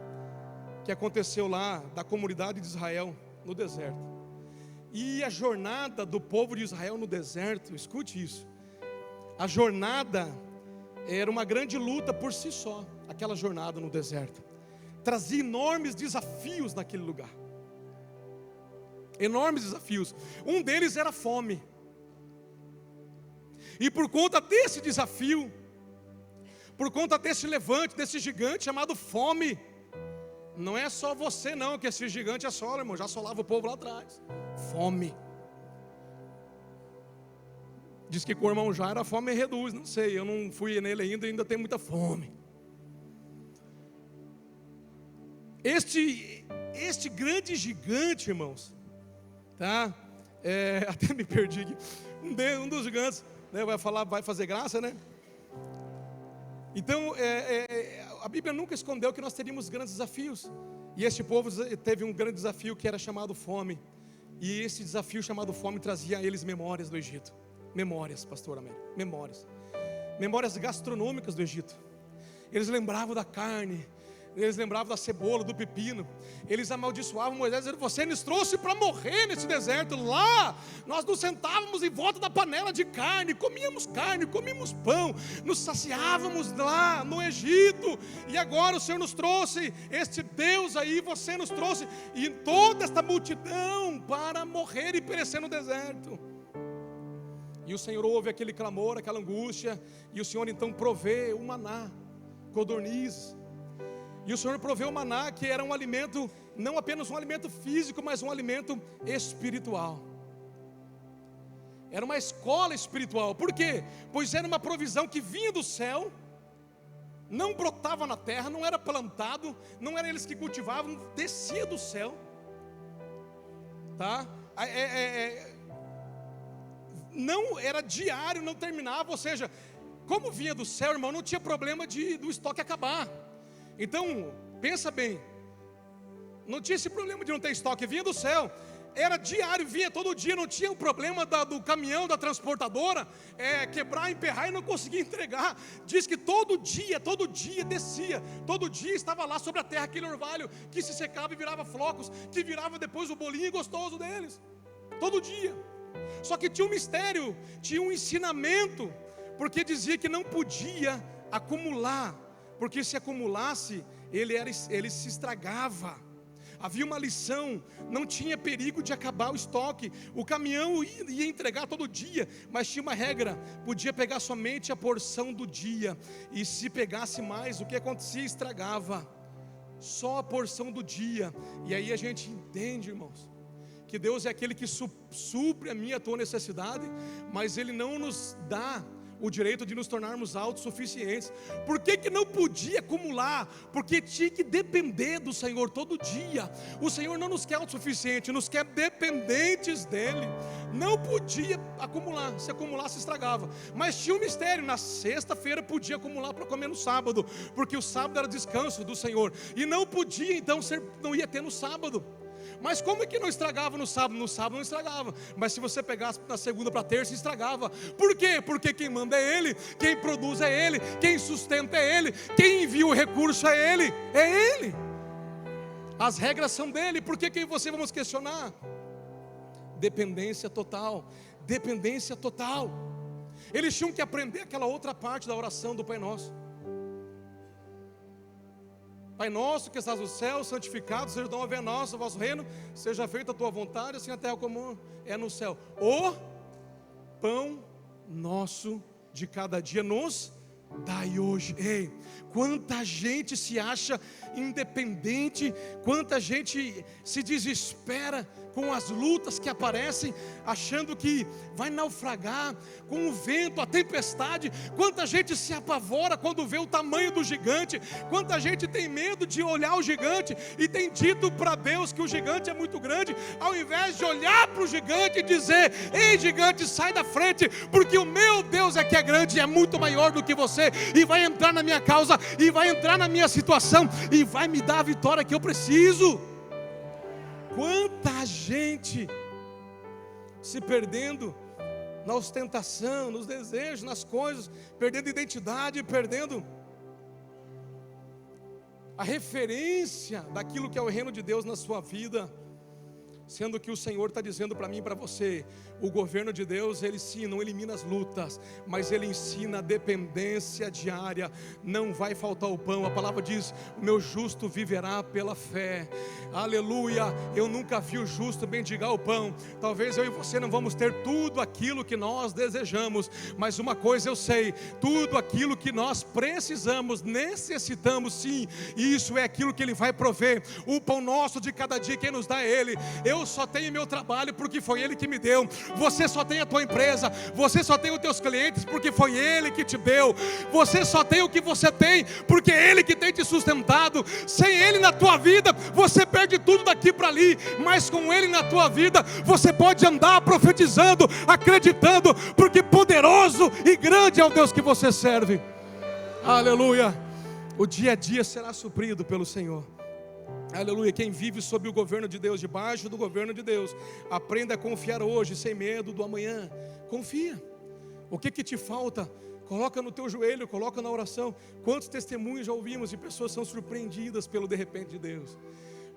que aconteceu lá da comunidade de Israel no deserto. E a jornada do povo de Israel no deserto, escute isso, a jornada era uma grande luta por si só. Aquela jornada no deserto trazia enormes desafios naquele lugar. Enormes desafios. Um deles era a fome. E por conta desse desafio, por conta desse levante, desse gigante chamado fome, não é só você não, que esse gigante assola, irmão, já assolava o povo lá atrás. Fome. Diz que com o irmão Jairo a fome reduz, não sei, eu não fui nele ainda tenho muita fome. Este grande gigante, irmãos, tá? Até me perdi aqui. Um dos gigantes, né, vai fazer graça, né? Então, a Bíblia nunca escondeu que nós teríamos grandes desafios. E este povo teve um grande desafio que era chamado fome. E esse desafio chamado fome trazia a eles memórias do Egito. Memórias, pastor Américo, memórias gastronômicas do Egito. Eles lembravam da carne, eles lembravam da cebola, do pepino. Eles amaldiçoavam Moisés, dizendo: você nos trouxe para morrer nesse deserto. Lá nós nos sentávamos em volta da panela de carne, comíamos pão, nos saciávamos lá no Egito. E agora o Senhor nos trouxe este Deus aí, você nos trouxe, e toda esta multidão para morrer e perecer no deserto. E o Senhor ouve aquele clamor, aquela angústia, e o Senhor então provê o maná, codornizes. E o Senhor proveu o maná, que era um alimento, não apenas um alimento físico, mas um alimento espiritual. Era uma escola espiritual. Por quê? Pois era uma provisão que vinha do céu, não brotava na terra, não era plantado, não eram eles que cultivavam, descia do céu, tá? Não era diário, não terminava. Ou seja, como vinha do céu, irmão, não tinha problema do estoque acabar. Então, pensa bem, não tinha esse problema de não ter estoque, vinha do céu, era diário, vinha todo dia, não tinha o problema do caminhão, da transportadora, quebrar, emperrar e não conseguir entregar. Diz que todo dia descia, todo dia estava lá sobre a terra aquele orvalho que se secava e virava flocos, que virava depois o bolinho gostoso deles, todo dia. Só que tinha um mistério, tinha um ensinamento, porque dizia que não podia acumular, porque se acumulasse, ele se estragava. Havia uma lição, não tinha perigo de acabar o estoque. O caminhão ia entregar todo dia, mas tinha uma regra: podia pegar somente a porção do dia. E se pegasse mais, o que acontecia? Estragava. Só a porção do dia. E aí a gente entende, irmãos, que Deus é aquele que supre a minha e a tua necessidade, mas Ele não nos dá o direito de nos tornarmos autossuficientes. Por que não podia acumular? Porque tinha que depender do Senhor todo dia. O Senhor não nos quer autossuficiente, nos quer dependentes dEle. Não podia acumular, se acumulasse estragava. Mas tinha um mistério: na sexta-feira podia acumular para comer no sábado, porque o sábado era descanso do Senhor, e não podia então não ia ter no sábado. Mas como é que não estragava no sábado? No sábado não estragava, mas se você pegasse na segunda para terça, estragava. Por quê? Porque quem manda é Ele, quem produz é Ele, quem sustenta é Ele, quem envia o recurso é Ele, As regras são dEle. Por que você vamos questionar? Dependência total, dependência total. Eles tinham que aprender aquela outra parte da oração do Pai Nosso. Pai nosso que estás no céu, santificado seja o nome a nosso, o vosso reino, seja feita a tua vontade, assim na terra como é no céu. O pão nosso de cada dia nos dai hoje. Ei, quanta gente se acha independente, quanta gente se desespera com as lutas que aparecem, achando que vai naufragar com o vento, a tempestade. Quanta gente se apavora quando vê o tamanho do gigante. Quanta gente tem medo de olhar o gigante e tem dito para Deus que o gigante é muito grande, ao invés de olhar para o gigante e dizer: ei gigante, sai da frente, porque o meu Deus é que é grande e é muito maior do que você, e vai entrar na minha causa, e vai entrar na minha situação, e vai me dar a vitória que eu preciso. Quanta gente se perdendo na ostentação, nos desejos, nas coisas, perdendo identidade, perdendo a referência daquilo que é o reino de Deus na sua vida. Sendo que o Senhor está dizendo para mim e para você: o governo de Deus, Ele sim, não elimina as lutas, mas Ele ensina a dependência diária. Não vai faltar o pão. A palavra diz: o meu justo viverá pela fé. Aleluia. Eu nunca vi o justo mendigar o pão. Talvez eu e você não vamos ter tudo aquilo que nós desejamos, mas uma coisa eu sei: tudo aquilo que nós precisamos, necessitamos sim, e isso é aquilo que Ele vai prover. O pão nosso de cada dia, quem nos dá é Ele. Eu só tenho meu trabalho porque foi Ele que me deu. Você só tem a tua empresa, você só tem os teus clientes porque foi Ele que te deu. Você só tem o que você tem porque é Ele que tem te sustentado. Sem Ele na tua vida, você perde tudo daqui para ali, mas com Ele na tua vida, você pode andar profetizando, acreditando, porque poderoso e grande é o Deus que você serve. Aleluia. O dia a dia será suprido pelo Senhor. Aleluia. Quem vive sob o governo de Deus, debaixo do governo de Deus, aprenda a confiar hoje, sem medo do amanhã. Confia. O que te falta? Coloca no teu joelho, coloca na oração. Quantos testemunhos já ouvimos de pessoas que são surpreendidas pelo de repente de Deus?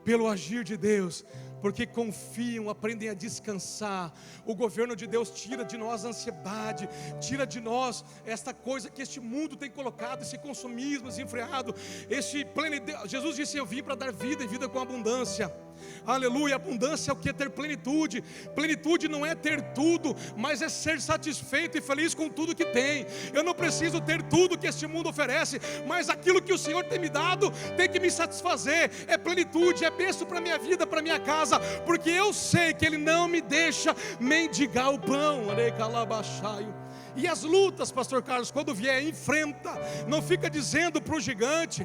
pelo agir de Deus, porque confiam, aprendem a descansar. O governo de Deus tira de nós a ansiedade, tira de nós esta coisa que este mundo tem colocado, esse consumismo desenfreado, esse plenitude. Jesus disse: eu vim para dar vida e vida com abundância. Aleluia. Abundância é o que? É ter plenitude. Plenitude não é ter tudo, mas é ser satisfeito e feliz com tudo que tem. Eu não preciso ter tudo que este mundo oferece, mas aquilo que o Senhor tem me dado tem que me satisfazer. É plenitude, é bênção para a minha vida, para a minha casa, porque eu sei que Ele não me deixa mendigar o pão. E as lutas, pastor Carlos, quando vier, enfrenta. Não fica dizendo para o gigante,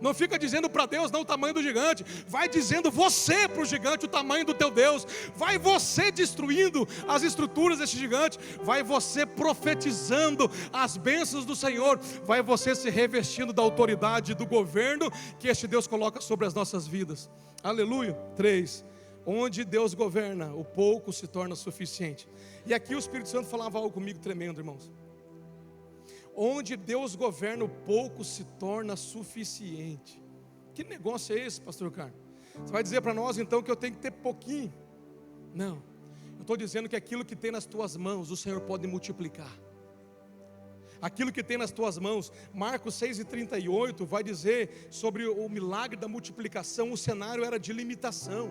não fica dizendo para Deus não o tamanho do gigante. Vai dizendo você para o gigante o tamanho do teu Deus. Vai você destruindo as estruturas desse gigante. Vai você profetizando as bênçãos do Senhor. Vai você se revestindo da autoridade do governo que este Deus coloca sobre as nossas vidas. Aleluia. 3. Onde Deus governa, o pouco se torna suficiente. E aqui o Espírito Santo falava algo comigo tremendo, irmãos. Onde Deus governa, o pouco se torna suficiente. Que negócio é esse, pastor Carlos? Você vai dizer para nós então que eu tenho que ter pouquinho? Não, eu estou dizendo que aquilo que tem nas tuas mãos, o Senhor pode multiplicar. Aquilo que tem nas tuas mãos. Marcos 6:38 vai dizer sobre o milagre da multiplicação. O cenário era de limitação,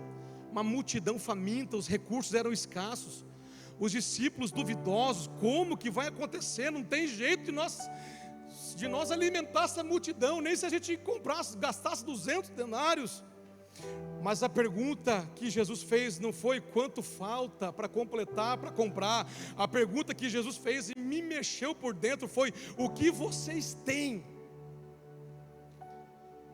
uma multidão faminta, os recursos eram escassos. Os discípulos duvidosos: como que vai acontecer? Não tem jeito de nós alimentar essa multidão, nem se a gente comprasse, gastasse 200 denários. Mas a pergunta que Jesus fez não foi quanto falta para completar, para comprar. A pergunta que Jesus fez e me mexeu por dentro foi: o que vocês têm?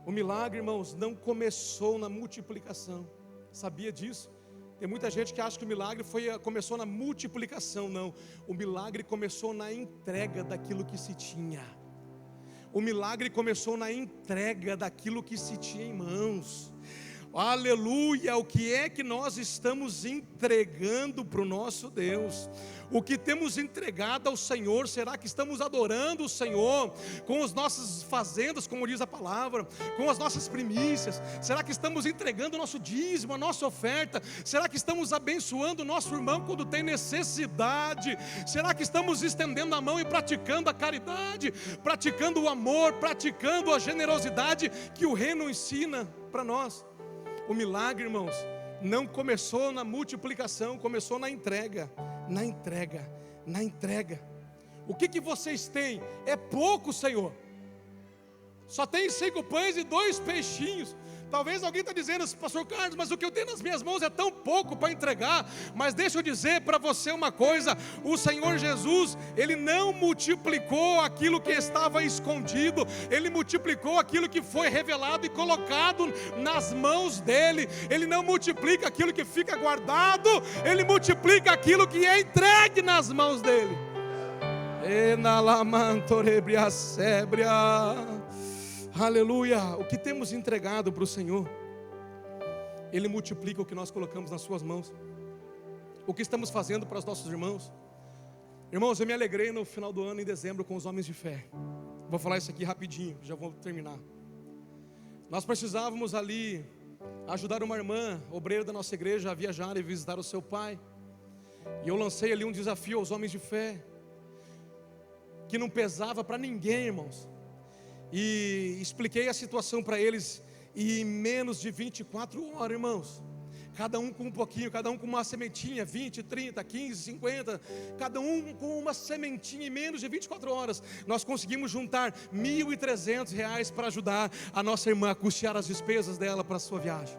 O milagre, irmãos, não começou na multiplicação. Sabia disso? Tem muita gente que acha que o milagre começou na multiplicação. Não, o milagre começou na entrega daquilo que se tinha. O milagre começou na entrega daquilo que se tinha em mãos. Aleluia. O que é que nós estamos entregando para o nosso Deus? O que temos entregado ao Senhor? Será que estamos adorando o Senhor com as nossas fazendas, como diz a palavra, com as nossas primícias? Será que estamos entregando o nosso dízimo, a nossa oferta? Será que estamos abençoando o nosso irmão quando tem necessidade? Será que estamos estendendo a mão e praticando a caridade, praticando o amor, praticando a generosidade que o reino ensina para nós? O milagre, irmãos, não começou na multiplicação, começou na entrega. Na entrega, na entrega. O que vocês têm? É pouco, Senhor. Só tem 5 pães e 2 peixinhos. Talvez alguém está dizendo: pastor Carlos, mas o que eu tenho nas minhas mãos é tão pouco para entregar. Mas deixa eu dizer para você uma coisa: o Senhor Jesus, Ele não multiplicou aquilo que estava escondido, Ele multiplicou aquilo que foi revelado e colocado nas mãos dEle. Ele não multiplica aquilo que fica guardado, Ele multiplica aquilo que é entregue nas mãos dEle. Aleluia. O que temos entregado para o Senhor, Ele multiplica o que nós colocamos nas suas mãos. O que estamos fazendo para os nossos irmãos. Irmãos, eu me alegrei no final do ano, em dezembro, com os homens de fé. Vou falar isso aqui rapidinho, já vou terminar. Nós precisávamos ali ajudar uma irmã obreira da nossa igreja a viajar e visitar o seu pai. E eu lancei ali um desafio aos homens de fé, que não pesava para ninguém, irmãos. E expliquei a situação para eles, e em menos de 24 horas, irmãos, cada um com um pouquinho, cada um com uma sementinha, 20, 30, 15, 50, cada um com uma sementinha, em menos de 24 horas, nós conseguimos juntar R$1.300 para ajudar a nossa irmã a custear as despesas dela para a sua viagem.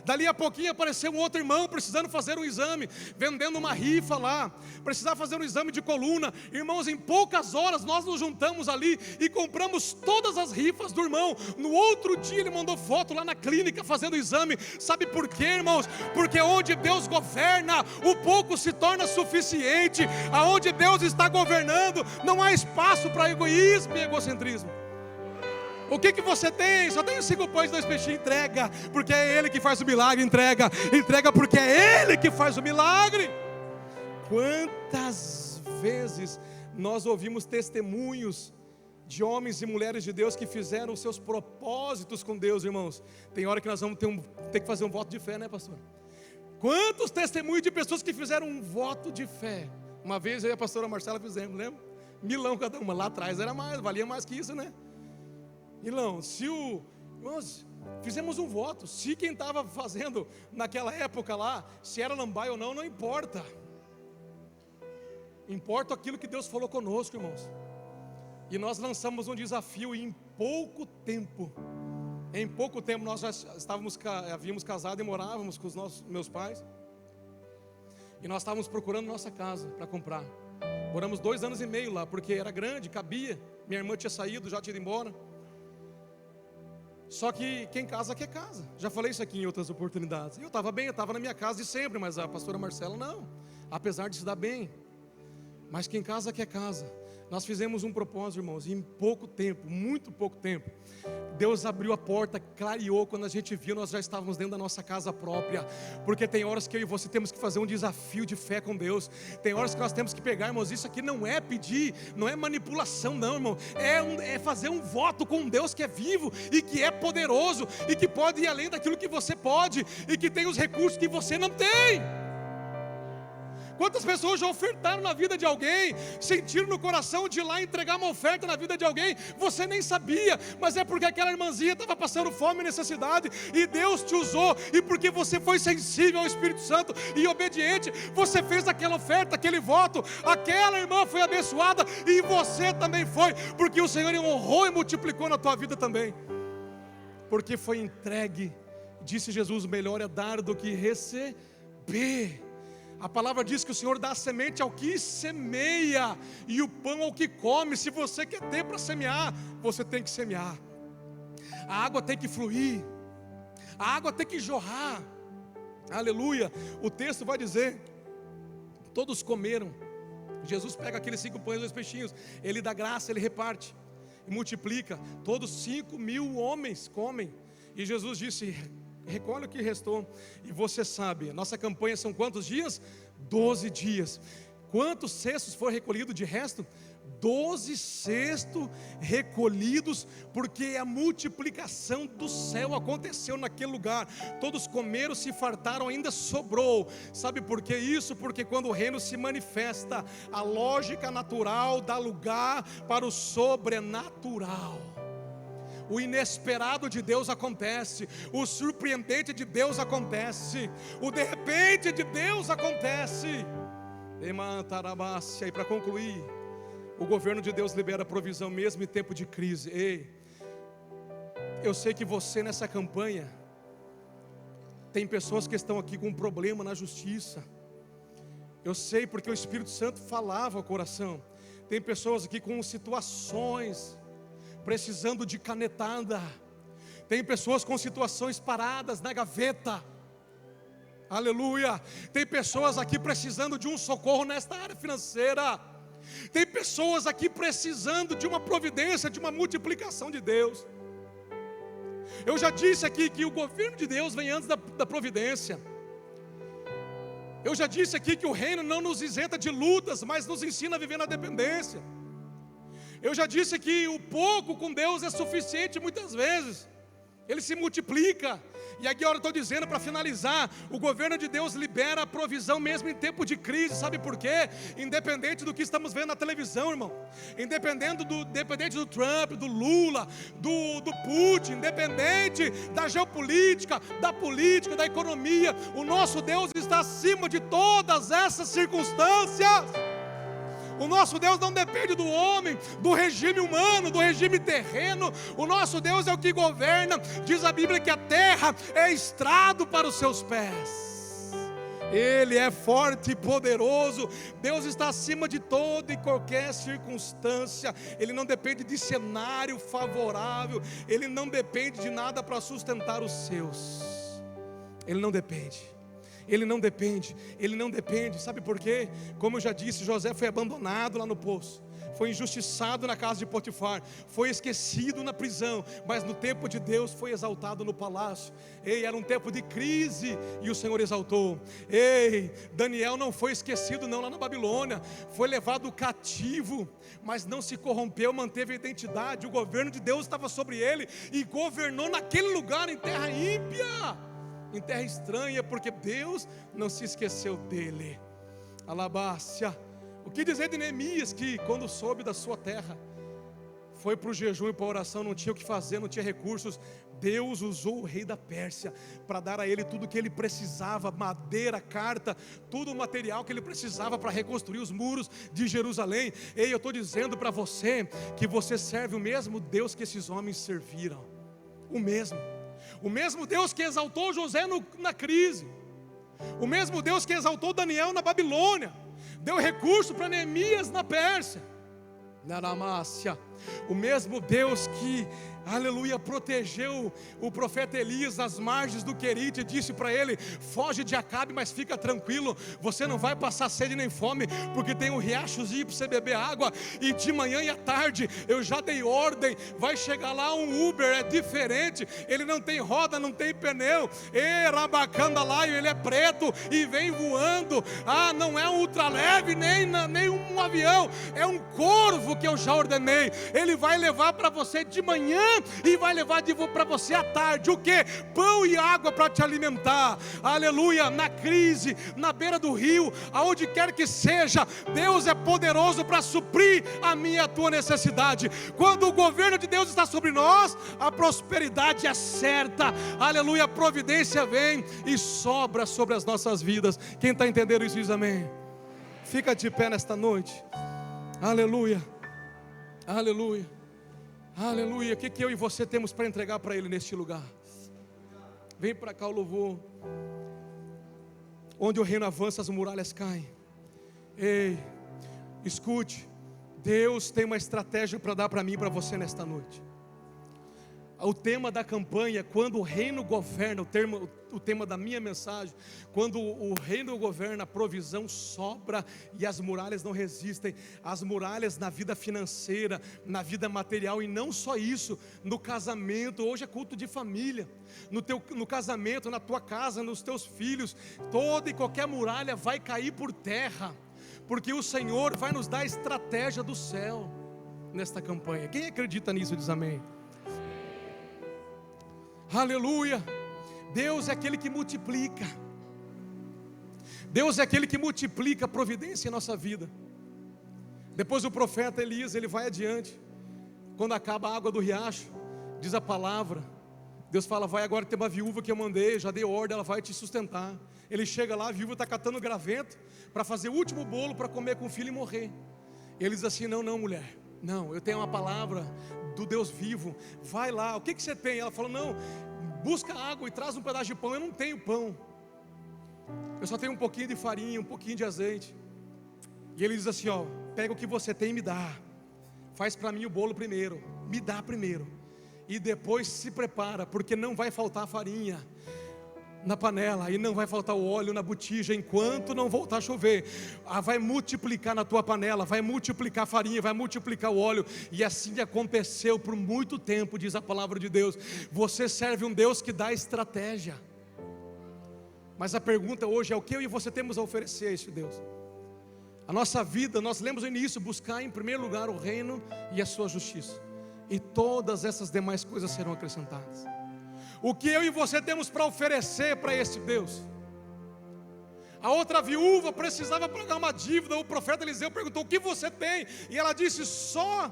Dali a pouquinho apareceu um outro irmão precisando fazer um exame, vendendo uma rifa lá, precisava fazer um exame de coluna. Irmãos, em poucas horas nós nos juntamos ali e compramos todas as rifas do irmão. No outro dia ele mandou foto lá na clínica fazendo o exame. Sabe por quê, irmãos? Porque onde Deus governa, o pouco se torna suficiente. Aonde Deus está governando, não há espaço para egoísmo e egocentrismo. O que você tem? Só tenho 5 pães e 2 peixinhos. Entrega, porque é Ele que faz o milagre. Entrega porque é Ele que faz o milagre. Quantas vezes nós ouvimos testemunhos de homens e mulheres de Deus que fizeram os seus propósitos com Deus, irmãos. Tem hora que nós vamos ter que fazer um voto de fé, né, pastor? Quantos testemunhos de pessoas que fizeram um voto de fé? Uma vez eu e a pastora Marcela fizemos, lembra? Milão cada uma, lá atrás era mais, valia mais que isso, né? Milão, irmãos, fizemos um voto. Se quem estava fazendo naquela época lá, se era lambaia ou não, não importa. Importa aquilo que Deus falou conosco, irmãos. E nós lançamos um desafio e em pouco tempo nós já havíamos casado e morávamos com os meus pais. E nós estávamos procurando nossa casa para comprar. Moramos 2 anos e meio lá, porque era grande, cabia. Minha irmã tinha saído, já tinha ido embora. Só que quem casa quer casa. Já falei isso aqui em outras oportunidades. Eu estava bem, eu estava na minha casa de sempre, mas a pastora Marcela não. Apesar de se dar bem. Mas quem casa quer casa. Nós fizemos um propósito, irmãos, e em pouco tempo, muito pouco tempo, Deus abriu a porta, clareou. Quando a gente viu, nós já estávamos dentro da nossa casa própria. Porque tem horas que eu e você temos que fazer um desafio de fé com Deus. Tem horas que nós temos que pegar, irmãos, isso aqui não é pedir, não é manipulação não, irmão. É fazer um voto com um Deus que é vivo e que é poderoso e que pode ir além daquilo que você pode e que tem os recursos que você não tem. Quantas pessoas já ofertaram na vida de alguém, sentiram no coração de ir lá entregar uma oferta na vida de alguém, você nem sabia, mas é porque aquela irmãzinha estava passando fome e necessidade, e Deus te usou, e porque você foi sensível ao Espírito Santo e obediente, você fez aquela oferta, aquele voto, aquela irmã foi abençoada, e você também foi, porque o Senhor honrou e multiplicou na tua vida também, porque foi entregue. Disse Jesus: melhor é dar do que receber. A palavra diz que o Senhor dá a semente ao que semeia e o pão ao que come. Se você quer ter para semear, você tem que semear. A água tem que fluir, a água tem que jorrar. Aleluia. O texto vai dizer: todos comeram. Jesus pega aqueles 5 pães e 2 peixinhos, Ele dá graça, Ele reparte e multiplica. Todos 5.000 homens comem. E Jesus disse: recolhe o que restou. E você sabe, nossa campanha são quantos dias? 12 dias. Quantos cestos foi recolhido de resto? 12 cestos recolhidos, porque a multiplicação do céu aconteceu naquele lugar. Todos comeram, se fartaram, ainda sobrou. Sabe por que isso? Porque quando o reino se manifesta, a lógica natural dá lugar para o sobrenatural. O inesperado de Deus acontece, o surpreendente de Deus acontece, o de repente de Deus acontece. E para concluir, o governo de Deus libera provisão mesmo em tempo de crise. Ei, eu sei que você nessa campanha tem pessoas que estão aqui com um problema na justiça. Eu sei porque o Espírito Santo falava ao coração. Tem pessoas aqui com situações precisando de canetada. Tem pessoas com situações paradas na gaveta. Aleluia. Tem pessoas aqui precisando de um socorro nesta área financeira. Tem pessoas aqui precisando de uma providência, de uma multiplicação de Deus. Eu já disse aqui que o governo de Deus vem antes da providência. Eu já disse aqui que o reino não nos isenta de lutas, mas nos ensina a viver na dependência. Eu já disse que o pouco com Deus é suficiente muitas vezes. Ele se multiplica. E aqui agora eu estou dizendo para finalizar, o governo de Deus libera a provisão mesmo em tempo de crise. Sabe por quê? Independente do que estamos vendo na televisão, irmão, independente do Trump, do Lula, do Putin, independente da geopolítica, da política, da economia, o nosso Deus está acima de todas essas circunstâncias. O nosso Deus não depende do homem, do regime humano, do regime terreno. O nosso Deus é o que governa. Diz a Bíblia que a terra é estrado para os seus pés. Ele é forte e poderoso. Deus está acima de toda e qualquer circunstância. Ele não depende de cenário favorável. Ele não depende de nada para sustentar os seus. Ele não depende. Ele não depende, sabe por quê? Como eu já disse, José foi abandonado lá no poço, foi injustiçado na casa de Potifar, foi esquecido na prisão, mas no tempo de Deus foi exaltado no palácio. Ei, era um tempo de crise e o Senhor exaltou. Ei, Daniel não foi esquecido não lá na Babilônia, foi levado cativo, mas não se corrompeu, manteve a identidade. O governo de Deus estava sobre ele e governou naquele lugar, em terra ímpia, em terra estranha, porque Deus não se esqueceu dele. Alabácia. O que dizer de Neemias, que quando soube da sua terra, foi para o jejum e para a oração, não tinha o que fazer, não tinha recursos. Deus usou o rei da Pérsia para dar a ele tudo o que ele precisava, madeira, carta, tudo o material que ele precisava para reconstruir os muros de Jerusalém. Ei, eu estou dizendo para você que você serve o mesmo Deus que esses homens serviram. O mesmo Deus que exaltou José na crise, o mesmo Deus que exaltou Daniel na Babilônia, deu recurso para Neemias na Pérsia, na Damácia. O mesmo Deus que, aleluia, protegeu o profeta Elias nas margens do Querite e disse para ele: foge de Acabe, mas fica tranquilo, você não vai passar sede nem fome, porque tem um riachozinho para você beber água, e de manhã e à tarde eu já dei ordem, vai chegar lá um Uber, é diferente, ele não tem roda, não tem pneu, Rabacandalaio, ele é preto e vem voando. Não é um ultraleve, nem um avião, é um corvo que eu já ordenei. Ele vai levar para você de manhã e vai levar para você à tarde. O que? Pão e água para te alimentar. Aleluia. Na crise, na beira do rio, aonde quer que seja, Deus é poderoso para suprir a minha e a tua necessidade. Quando o governo de Deus está sobre nós, a prosperidade é certa. Aleluia. A providência vem e sobra sobre as nossas vidas. Quem está entendendo isso diz amém. Fica de pé nesta noite. Aleluia. Aleluia, aleluia. O que eu e você temos para entregar para Ele neste lugar? Vem para cá o louvor. Onde o reino avança, as muralhas caem. Ei, escute, Deus tem uma estratégia para dar para mim e para você nesta noite. O tema da campanha, quando o reino governa, o tema da minha mensagem, quando o reino governa, a provisão sobra e as muralhas não resistem. As muralhas na vida financeira, na vida material, e não só isso, no casamento. Hoje é culto de família, no casamento, na tua casa, nos teus filhos, toda e qualquer muralha vai cair por terra, porque o Senhor vai nos dar a estratégia do céu nesta campanha. Quem acredita nisso diz amém. Aleluia. Deus é aquele que multiplica. Deus é aquele que multiplica a providência em nossa vida. Depois o profeta Elias, ele vai adiante. Quando acaba a água do riacho, diz a palavra, Deus fala: vai agora, ter uma viúva que eu mandei, já dei ordem, ela vai te sustentar. Ele chega lá, a viúva está catando gravento para fazer o último bolo para comer com o filho e morrer. Ele diz assim: não mulher, não, eu tenho uma palavra do Deus vivo, vai lá, o que você tem? Ela falou: não, busca água e traz um pedaço de pão. Eu não tenho pão, eu só tenho um pouquinho de farinha, um pouquinho de azeite. E ele diz assim: pega o que você tem e me dá, faz para mim o bolo primeiro, me dá primeiro, e depois se prepara, porque não vai faltar farinha na panela, e não vai faltar o óleo na botija, enquanto não voltar a chover. Vai multiplicar na tua panela, vai multiplicar a farinha, vai multiplicar o óleo. E assim aconteceu por muito tempo, diz a palavra de Deus. Você serve um Deus que dá estratégia, mas a pergunta hoje é: o que eu e você temos a oferecer a esse Deus? A nossa vida, nós lemos no início: buscar em primeiro lugar o reino e a sua justiça, e todas essas demais coisas serão acrescentadas. O que eu e você temos para oferecer para esse Deus? A outra viúva precisava pagar uma dívida. O profeta Eliseu perguntou: o que você tem? E ela disse: só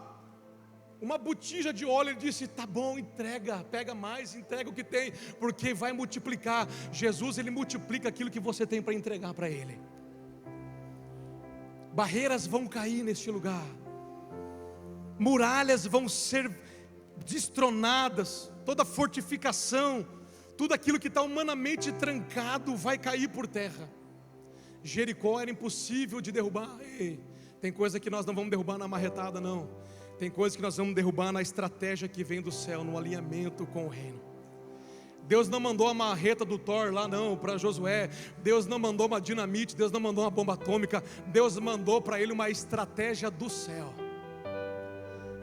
uma botija de óleo. Ele disse: tá bom, entrega, pega mais, entrega o que tem, porque vai multiplicar. Jesus, Ele multiplica aquilo que você tem para entregar para Ele. Barreiras vão cair neste lugar, muralhas vão ser destronadas, toda fortificação, tudo aquilo que está humanamente trancado vai cair por terra. Jericó era impossível de derrubar. Ei, tem coisa que nós não vamos derrubar na marretada, não. Tem coisa que nós vamos derrubar na estratégia que vem do céu, no alinhamento com o reino. Deus não mandou a marreta do Thor lá não, para Josué. Deus não mandou uma dinamite, Deus não mandou uma bomba atômica. Deus mandou para ele uma estratégia do céu.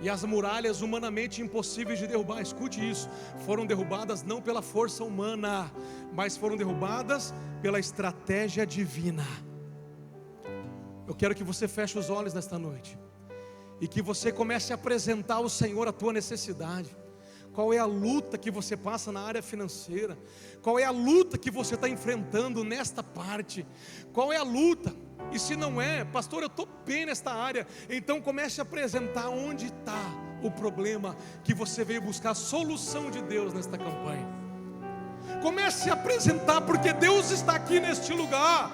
E as muralhas humanamente impossíveis de derrubar, escute isso, foram derrubadas não pela força humana, mas foram derrubadas pela estratégia divina. Eu quero que você feche os olhos nesta noite e que você comece a apresentar ao Senhor a tua necessidade. Qual é a luta que você passa na área financeira? Qual é a luta que você está enfrentando nesta parte? Qual é a luta? E se não é, pastor, eu estou bem nesta área, então comece a apresentar onde está o problema que você veio buscar a solução de Deus nesta campanha. Comece a apresentar, porque Deus está aqui neste lugar.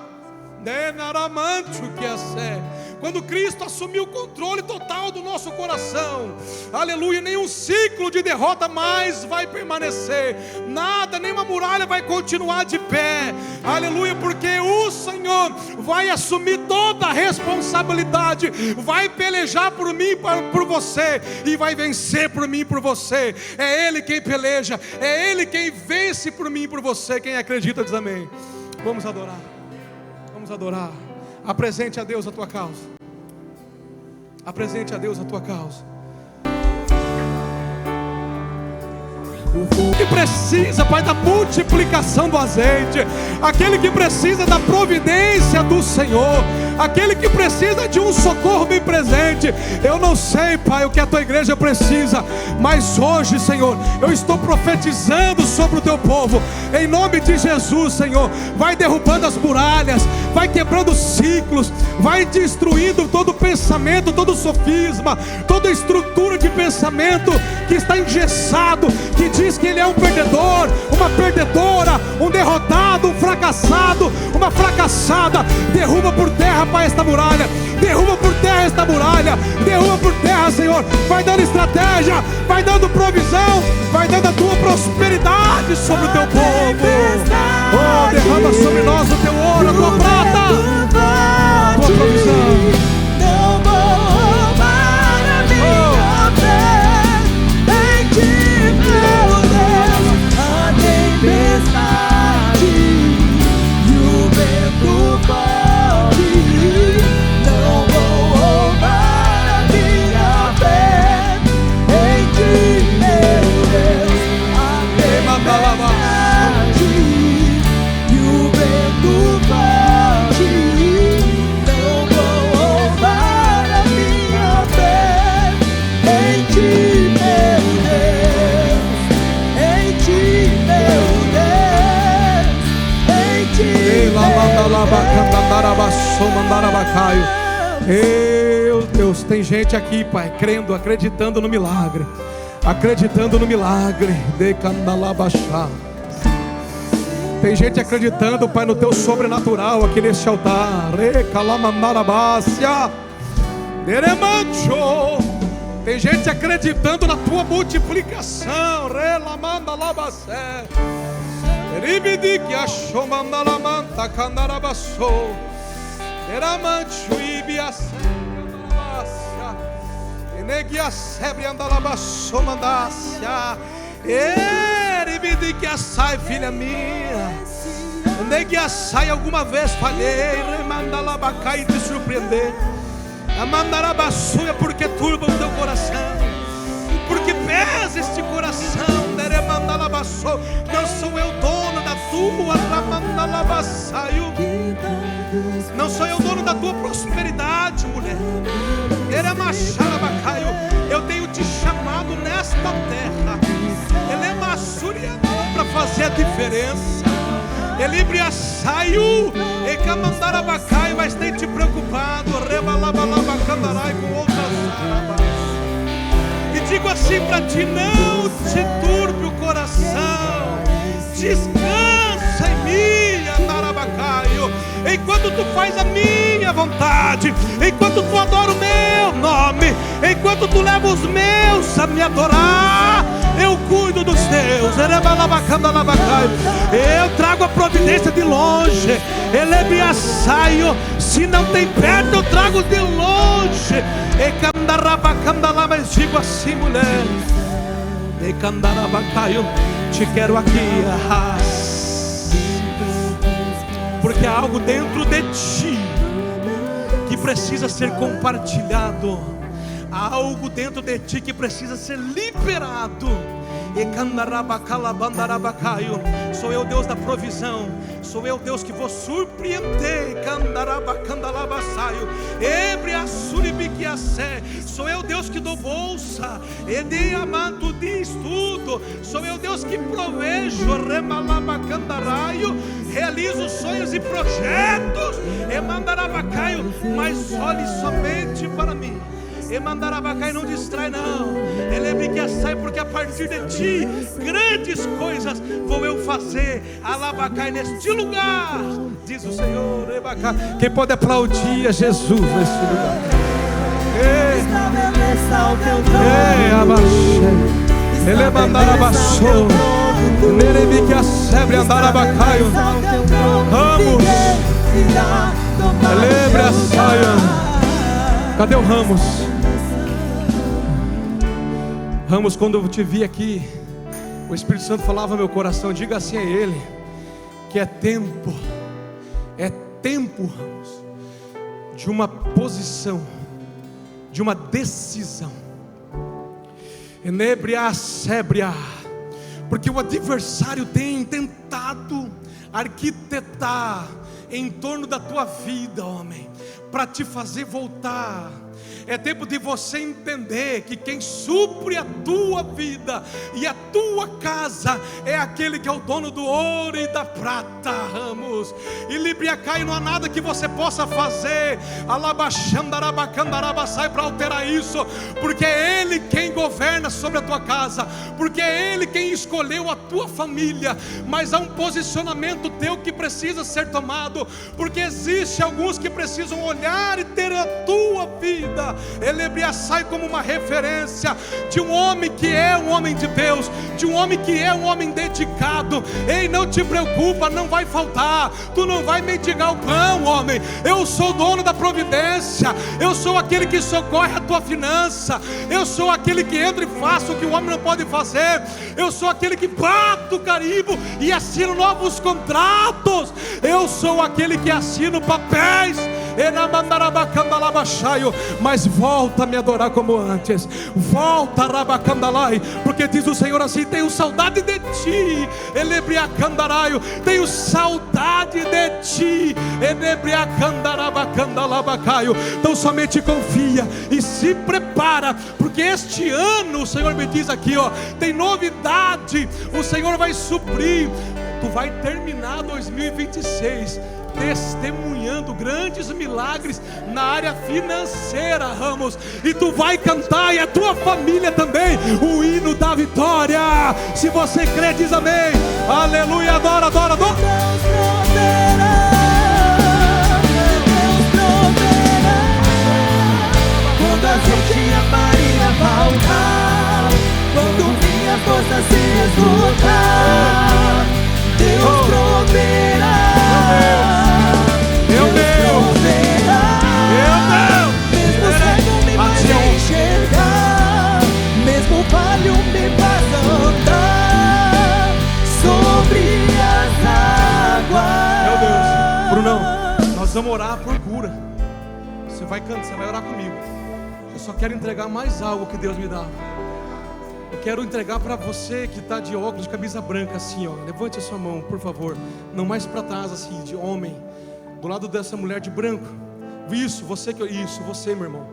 Quando Cristo assumiu o controle total do nosso coração, aleluia, nenhum ciclo de derrota mais vai permanecer, nada, nenhuma muralha vai continuar de pé, aleluia, porque o Senhor vai assumir toda a responsabilidade, vai pelejar por mim, por você, e vai vencer por mim, por você. É Ele quem peleja, é Ele quem vence por mim, por você. Quem acredita diz amém. Vamos adorar. Vamos adorar. Apresente a Deus a tua causa. Apresente a Deus a tua causa. Que precisa, Pai, da multiplicação do azeite, aquele que precisa da providência do Senhor, aquele que precisa de um socorro bem presente. Eu não sei, Pai, o que a tua igreja precisa, mas hoje, Senhor, eu estou profetizando sobre o teu povo, em nome de Jesus, Senhor. Vai derrubando as muralhas, vai quebrando ciclos, vai destruindo todo pensamento, todo sofisma, toda estrutura de pensamento que está engessado, que diz que ele é um perdedor, uma perdedora, um derrotado, um fracassado, uma fracassada. Derruba por terra, Pai, esta muralha. Derruba por terra esta muralha. Derruba por terra, Senhor. Vai dando estratégia, vai dando provisão, vai dando a tua prosperidade sobre o teu povo. Oh, derrama sobre nós o teu ouro, a tua prata, a tua provisão. Não vou roubar a minha fé em ti, meu Deus. A tempestade e o vento forte não vou roubar a minha fé em ti, meu Deus. A tempestade e o vento forte não vou roubar a minha fé em ti, meu Deus. Em ti, meu Deus. Em ti, Meu Deus, tem gente aqui, Pai, crendo, acreditando no milagre, acreditando no milagre. Tem gente acreditando, Pai, no teu sobrenatural aqui neste altar. Tem gente acreditando na tua multiplicação. Sai, filha minha. Sai, alguma vez falhei, e te surpreender. Porque turba o teu coração, porque pesa este coração. Não sou eu dono da tua, não sou eu dono da tua prosperidade, mulher. Eu tenho te chamado nesta terra, para fazer a diferença. Elibria saiu e Camandarabacai, mas tem te preocupado, Rebalabalabacandarai com outras armas. E digo assim para ti: não te turbe o coração, descansa em mim, Andarabacaio. Enquanto tu faz a minha vontade, enquanto tu adora o meu nome, enquanto tu leva os meus a me adorar, eu cuido dos teus. Eu trago a providência de longe. Se não tem perto, eu trago de longe. Mas digo assim, mulher, te quero aqui, porque há algo dentro de ti que precisa ser compartilhado. Há algo dentro de ti que precisa ser liberado. Sou eu Deus da provisão, sou eu Deus que vou surpreender. Sou eu Deus que dou bolsa, diz tudo. Sou eu Deus que provejo, realizo sonhos e projetos. Mas olhe somente para mim. Emandarabacai, não distrai não. Lembre que sai, porque a partir de ti grandes coisas vou eu fazer. Alabacai neste lugar, diz o Senhor. Quem pode aplaudir a Jesus neste lugar? Estabeleça o teu trono. Ele mandarabaçou. Nele que a sebre andarabacaio. Ramos. Lembre a saia. Cadê o Ramos? Ramos, quando eu te vi aqui, o Espírito Santo falava no meu coração: diga assim a ele, que é tempo, Ramos, de uma posição, de uma decisão. Enebria sébria, porque o adversário tem tentado arquitetar em torno da tua vida, homem, para te fazer voltar. É tempo de você entender que quem supre a tua vida e a tua casa é aquele que é o dono do ouro e da prata, Ramos. E Libriacai, não há nada que você possa fazer, sai para alterar isso, porque é Ele quem governa sobre a tua casa, porque é Ele quem escolheu a tua família. Mas há um posicionamento teu que precisa ser tomado, porque existe alguns que precisam olhar e ter a tua vida. Elebria sai como uma referência de um homem que é um homem de Deus, de um homem que é um homem dedicado. Ei, não te preocupa, não vai faltar. Tu não vai mendigar o pão, homem. Eu sou o dono da providência. Eu sou aquele que socorre a tua finança. Eu sou aquele que entra e faço o que o homem não pode fazer. Eu sou aquele que bato o carimbo e assino novos contratos. Eu sou aquele que assino papéis. Mas volta a me adorar como antes. Volta, Rabacandalai, porque diz o Senhor assim: tenho saudade de ti, Elebriacandaraio, tenho saudade de ti, Elebriacandarabacaio. Então somente confia e se prepara, porque este ano o Senhor me diz aqui, ó, tem novidade. O Senhor vai suprir. Tu vai terminar 2026 testemunhando grandes milagres na área financeira, Ramos. E tu vai cantar, e a tua família também, o hino da vitória. Se você crê, diz amém. Aleluia, adora, adora, adora. Deus proverá, Deus proverá. Quando a gente e a Maria faltar, quando minha força se esgotar, Deus proverá. Meu Deus, mesmo cego me faz enxergar, mesmo falho me faz andar sobre as águas. meu Deus. Brunão, nós vamos orar por cura. Você vai cantar, você vai orar comigo. Eu só quero entregar mais algo que Deus me dá. Eu quero entregar para você que está de óculos, de camisa branca assim, ó. Levante a sua mão, por favor. Não mais para trás assim, de homem. Do lado dessa mulher de branco. Isso, você, meu irmão.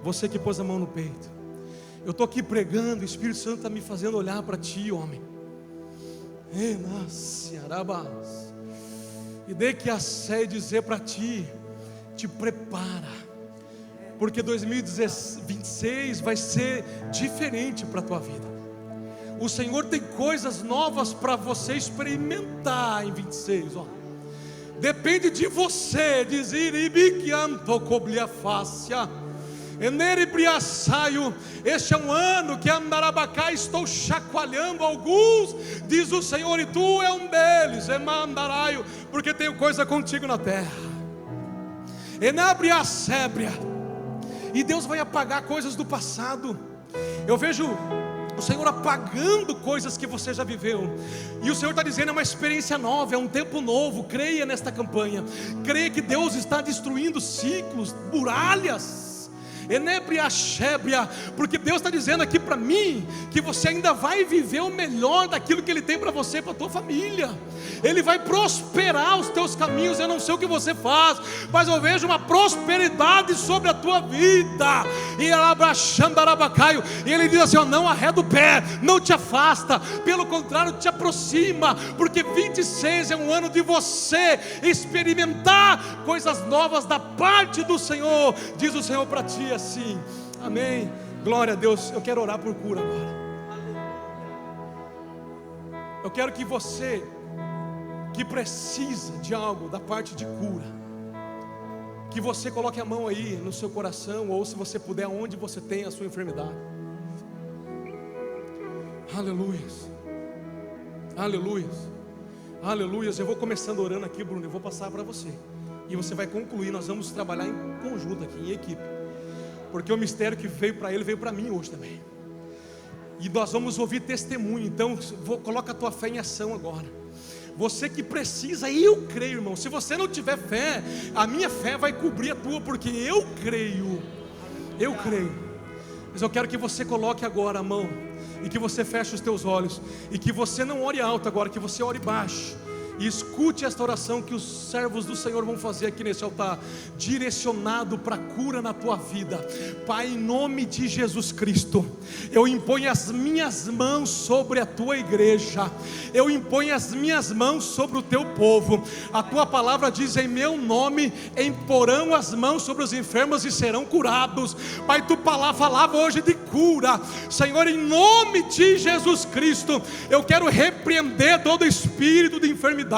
Você que pôs a mão no peito. Eu estou aqui pregando, o Espírito Santo está me fazendo olhar para ti, homem. E dê que a sé dizer para ti: te prepara, porque 2026 vai ser diferente para a tua vida. O Senhor tem coisas novas para você experimentar em 26, ó. Depende de você, dizer este é um ano que Andarabacá estou chacoalhando alguns, diz o Senhor, e tu é um deles, Emandaraio, porque tenho coisa contigo na terra. Enabria sébria, e Deus vai apagar coisas do passado. Eu vejo o Senhor apagando coisas que você já viveu. E o Senhor está dizendo: é uma experiência nova, é um tempo novo. Creia nesta campanha. Creia que Deus está destruindo ciclos, muralhas. porque Deus está dizendo aqui para mim que você ainda vai viver o melhor daquilo que Ele tem para você e para a tua família. Ele vai prosperar os teus caminhos. Eu não sei o que você faz, mas eu vejo uma prosperidade sobre a tua vida. E Ele diz assim: não arreda o pé, não te afasta, pelo contrário, te aproxima, porque 26 é um ano de você experimentar coisas novas da parte do Senhor. Diz o Senhor para ti assim, amém. Glória a Deus. Eu quero orar por cura agora. Eu quero que você que precisa de algo da parte de cura, que você coloque a mão aí no seu coração, ou se você puder, onde você tem a sua enfermidade. Aleluias, aleluias, aleluias. Eu vou começando orando aqui, Bruno, eu vou passar para você, e você vai concluir. Nós vamos trabalhar em conjunto aqui, em equipe, porque o mistério que veio para ele, veio para mim hoje também. E nós vamos ouvir testemunho. Então, coloca a tua fé em ação agora. Você que precisa, eu creio, irmão. Se você não tiver fé, a minha fé vai cobrir a tua, porque eu creio. Eu creio. Mas eu quero que você coloque agora a mão, e que você feche os teus olhos, e que você não ore alto agora, que você ore baixo. E escute esta oração que os servos do Senhor vão fazer aqui nesse altar, direcionado para cura na tua vida. Pai, em nome de Jesus Cristo, eu imponho as minhas mãos sobre a tua igreja, eu imponho as minhas mãos sobre o teu povo. A tua palavra diz: em meu nome imporão as mãos sobre os enfermos e serão curados. Pai, tu falava hoje de cura, Senhor, em nome de Jesus Cristo, eu quero repreender todo espírito de enfermidade,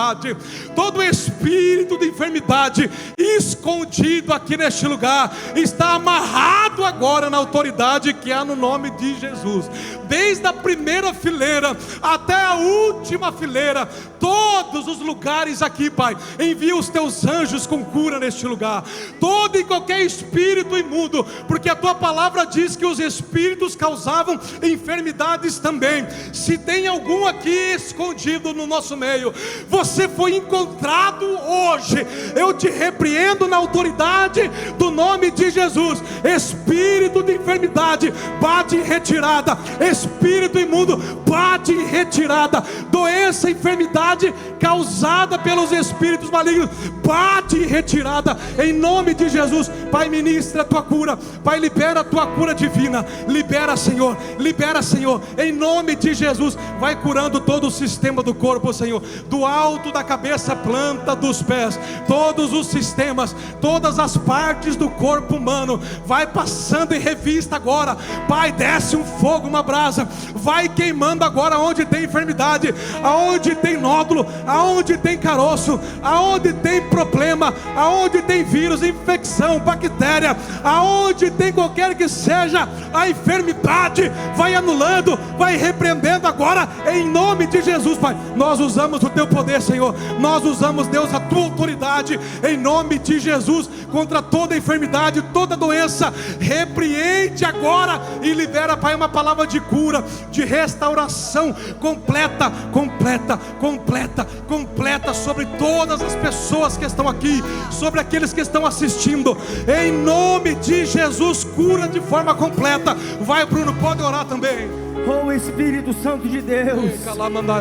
todo espírito de enfermidade escondido aqui neste lugar, está amarrado agora na autoridade que há no nome de Jesus. Desde a primeira fileira até a última fileira, todos os lugares aqui, Pai, envia os teus anjos com cura neste lugar, todo e qualquer espírito imundo, porque a tua palavra diz que os espíritos causavam enfermidades também. Se tem algum aqui escondido no nosso meio, você foi encontrado hoje, eu te repreendo na autoridade do nome de Jesus. Espírito de enfermidade, bate em retirada. Espírito imundo, bate em retirada. Doença, enfermidade causada pelos espíritos malignos, bate em retirada, em nome de Jesus. Pai, ministra a tua cura, Pai, libera a tua cura divina, libera, Senhor, em nome de Jesus. Vai curando todo o sistema do corpo, Senhor, do alto da cabeça, planta dos pés, todos os sistemas, todas as partes do corpo humano, vai passando em revista agora. Pai, desce um fogo, uma brasa, vai queimando agora onde tem enfermidade, aonde tem nódulo, aonde tem caroço, aonde tem problema, aonde tem vírus, infecção, bactéria, aonde tem qualquer que seja a enfermidade, vai anulando, vai repreendendo agora, em nome de Jesus. Pai, nós usamos o teu poder, Senhor, nós usamos, Deus, a tua autoridade, em nome de Jesus, contra toda enfermidade, toda doença. Repreende agora e libera, Pai, uma palavra de cura, de restauração completa, completa, completa, completa sobre todas as pessoas que estão aqui, sobre aqueles que estão assistindo, em nome de Jesus. Cura de forma completa. Vai, Bruno, pode orar também. Oh Espírito Santo de Deus,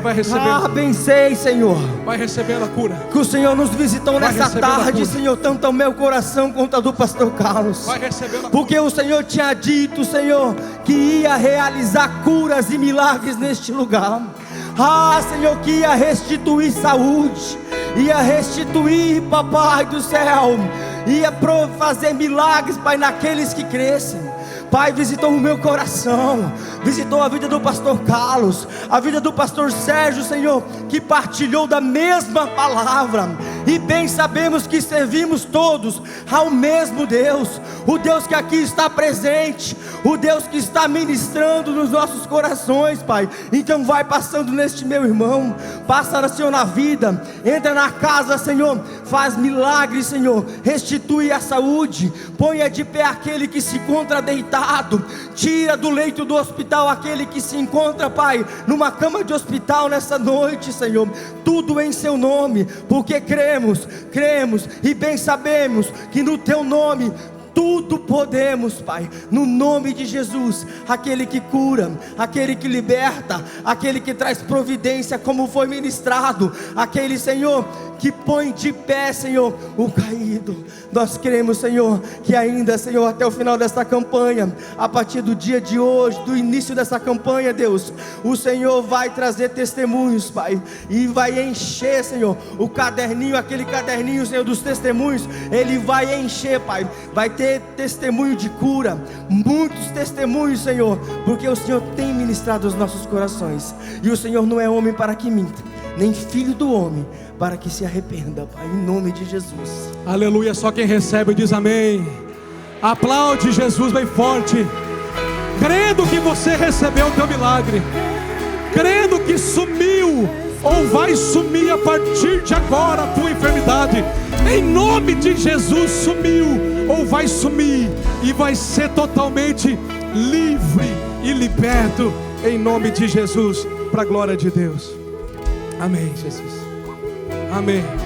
vai recebendo. Abençoe, Senhor. Vai recebendo a cura. Que o Senhor nos visitou nessa tarde, Senhor, tanto ao meu coração quanto ao do pastor Carlos. Vai recebendo a cura. Porque o Senhor tinha dito, Senhor, que ia realizar curas e milagres neste lugar. Senhor, que ia restituir saúde, ia restituir, papai do céu, ia fazer milagres, Pai, naqueles que crescem. Pai, visitou o meu coração, visitou a vida do pastor Carlos, a vida do pastor Sérgio, Senhor, que partilhou da mesma palavra. E bem sabemos que servimos todos ao mesmo Deus, o Deus que aqui está presente, o Deus que está ministrando nos nossos corações, Pai. Então vai passando neste meu irmão, passa, Senhor, na vida, entra na casa, Senhor, faz milagres, Senhor, restitui a saúde, ponha de pé aquele que se encontra deitado, tira do leito do hospital aquele que se encontra, Pai, numa cama de hospital nessa noite, Senhor. Tudo em seu nome, porque cremos e bem sabemos que no teu nome tudo podemos, Pai, no nome de Jesus. Aquele que cura, aquele que liberta, aquele que traz providência, como foi ministrado, aquele, Senhor, que põe de pé, Senhor, o caído. Nós queremos, Senhor, que ainda, Senhor, até o final desta campanha, a partir do dia de hoje, do início dessa campanha, Deus, o Senhor vai trazer testemunhos, Pai, e vai encher, Senhor, o caderninho, aquele caderninho, Senhor, dos testemunhos, ele vai encher, Pai, vai ter testemunho de cura, muitos testemunhos, Senhor, porque o Senhor tem ministrado os nossos corações, e o Senhor não é homem para que minta, nem filho do homem para que se arrependa, Pai, em nome de Jesus. Aleluia. Só quem recebe diz amém. Aplaude Jesus bem forte, crendo que você recebeu o teu milagre, crendo que sumiu ou vai sumir a partir de agora a tua enfermidade. Em nome de Jesus, sumiu ou vai sumir e vai ser totalmente livre e liberto em nome de Jesus, para a glória de Deus. Amém, Jesus. Amém.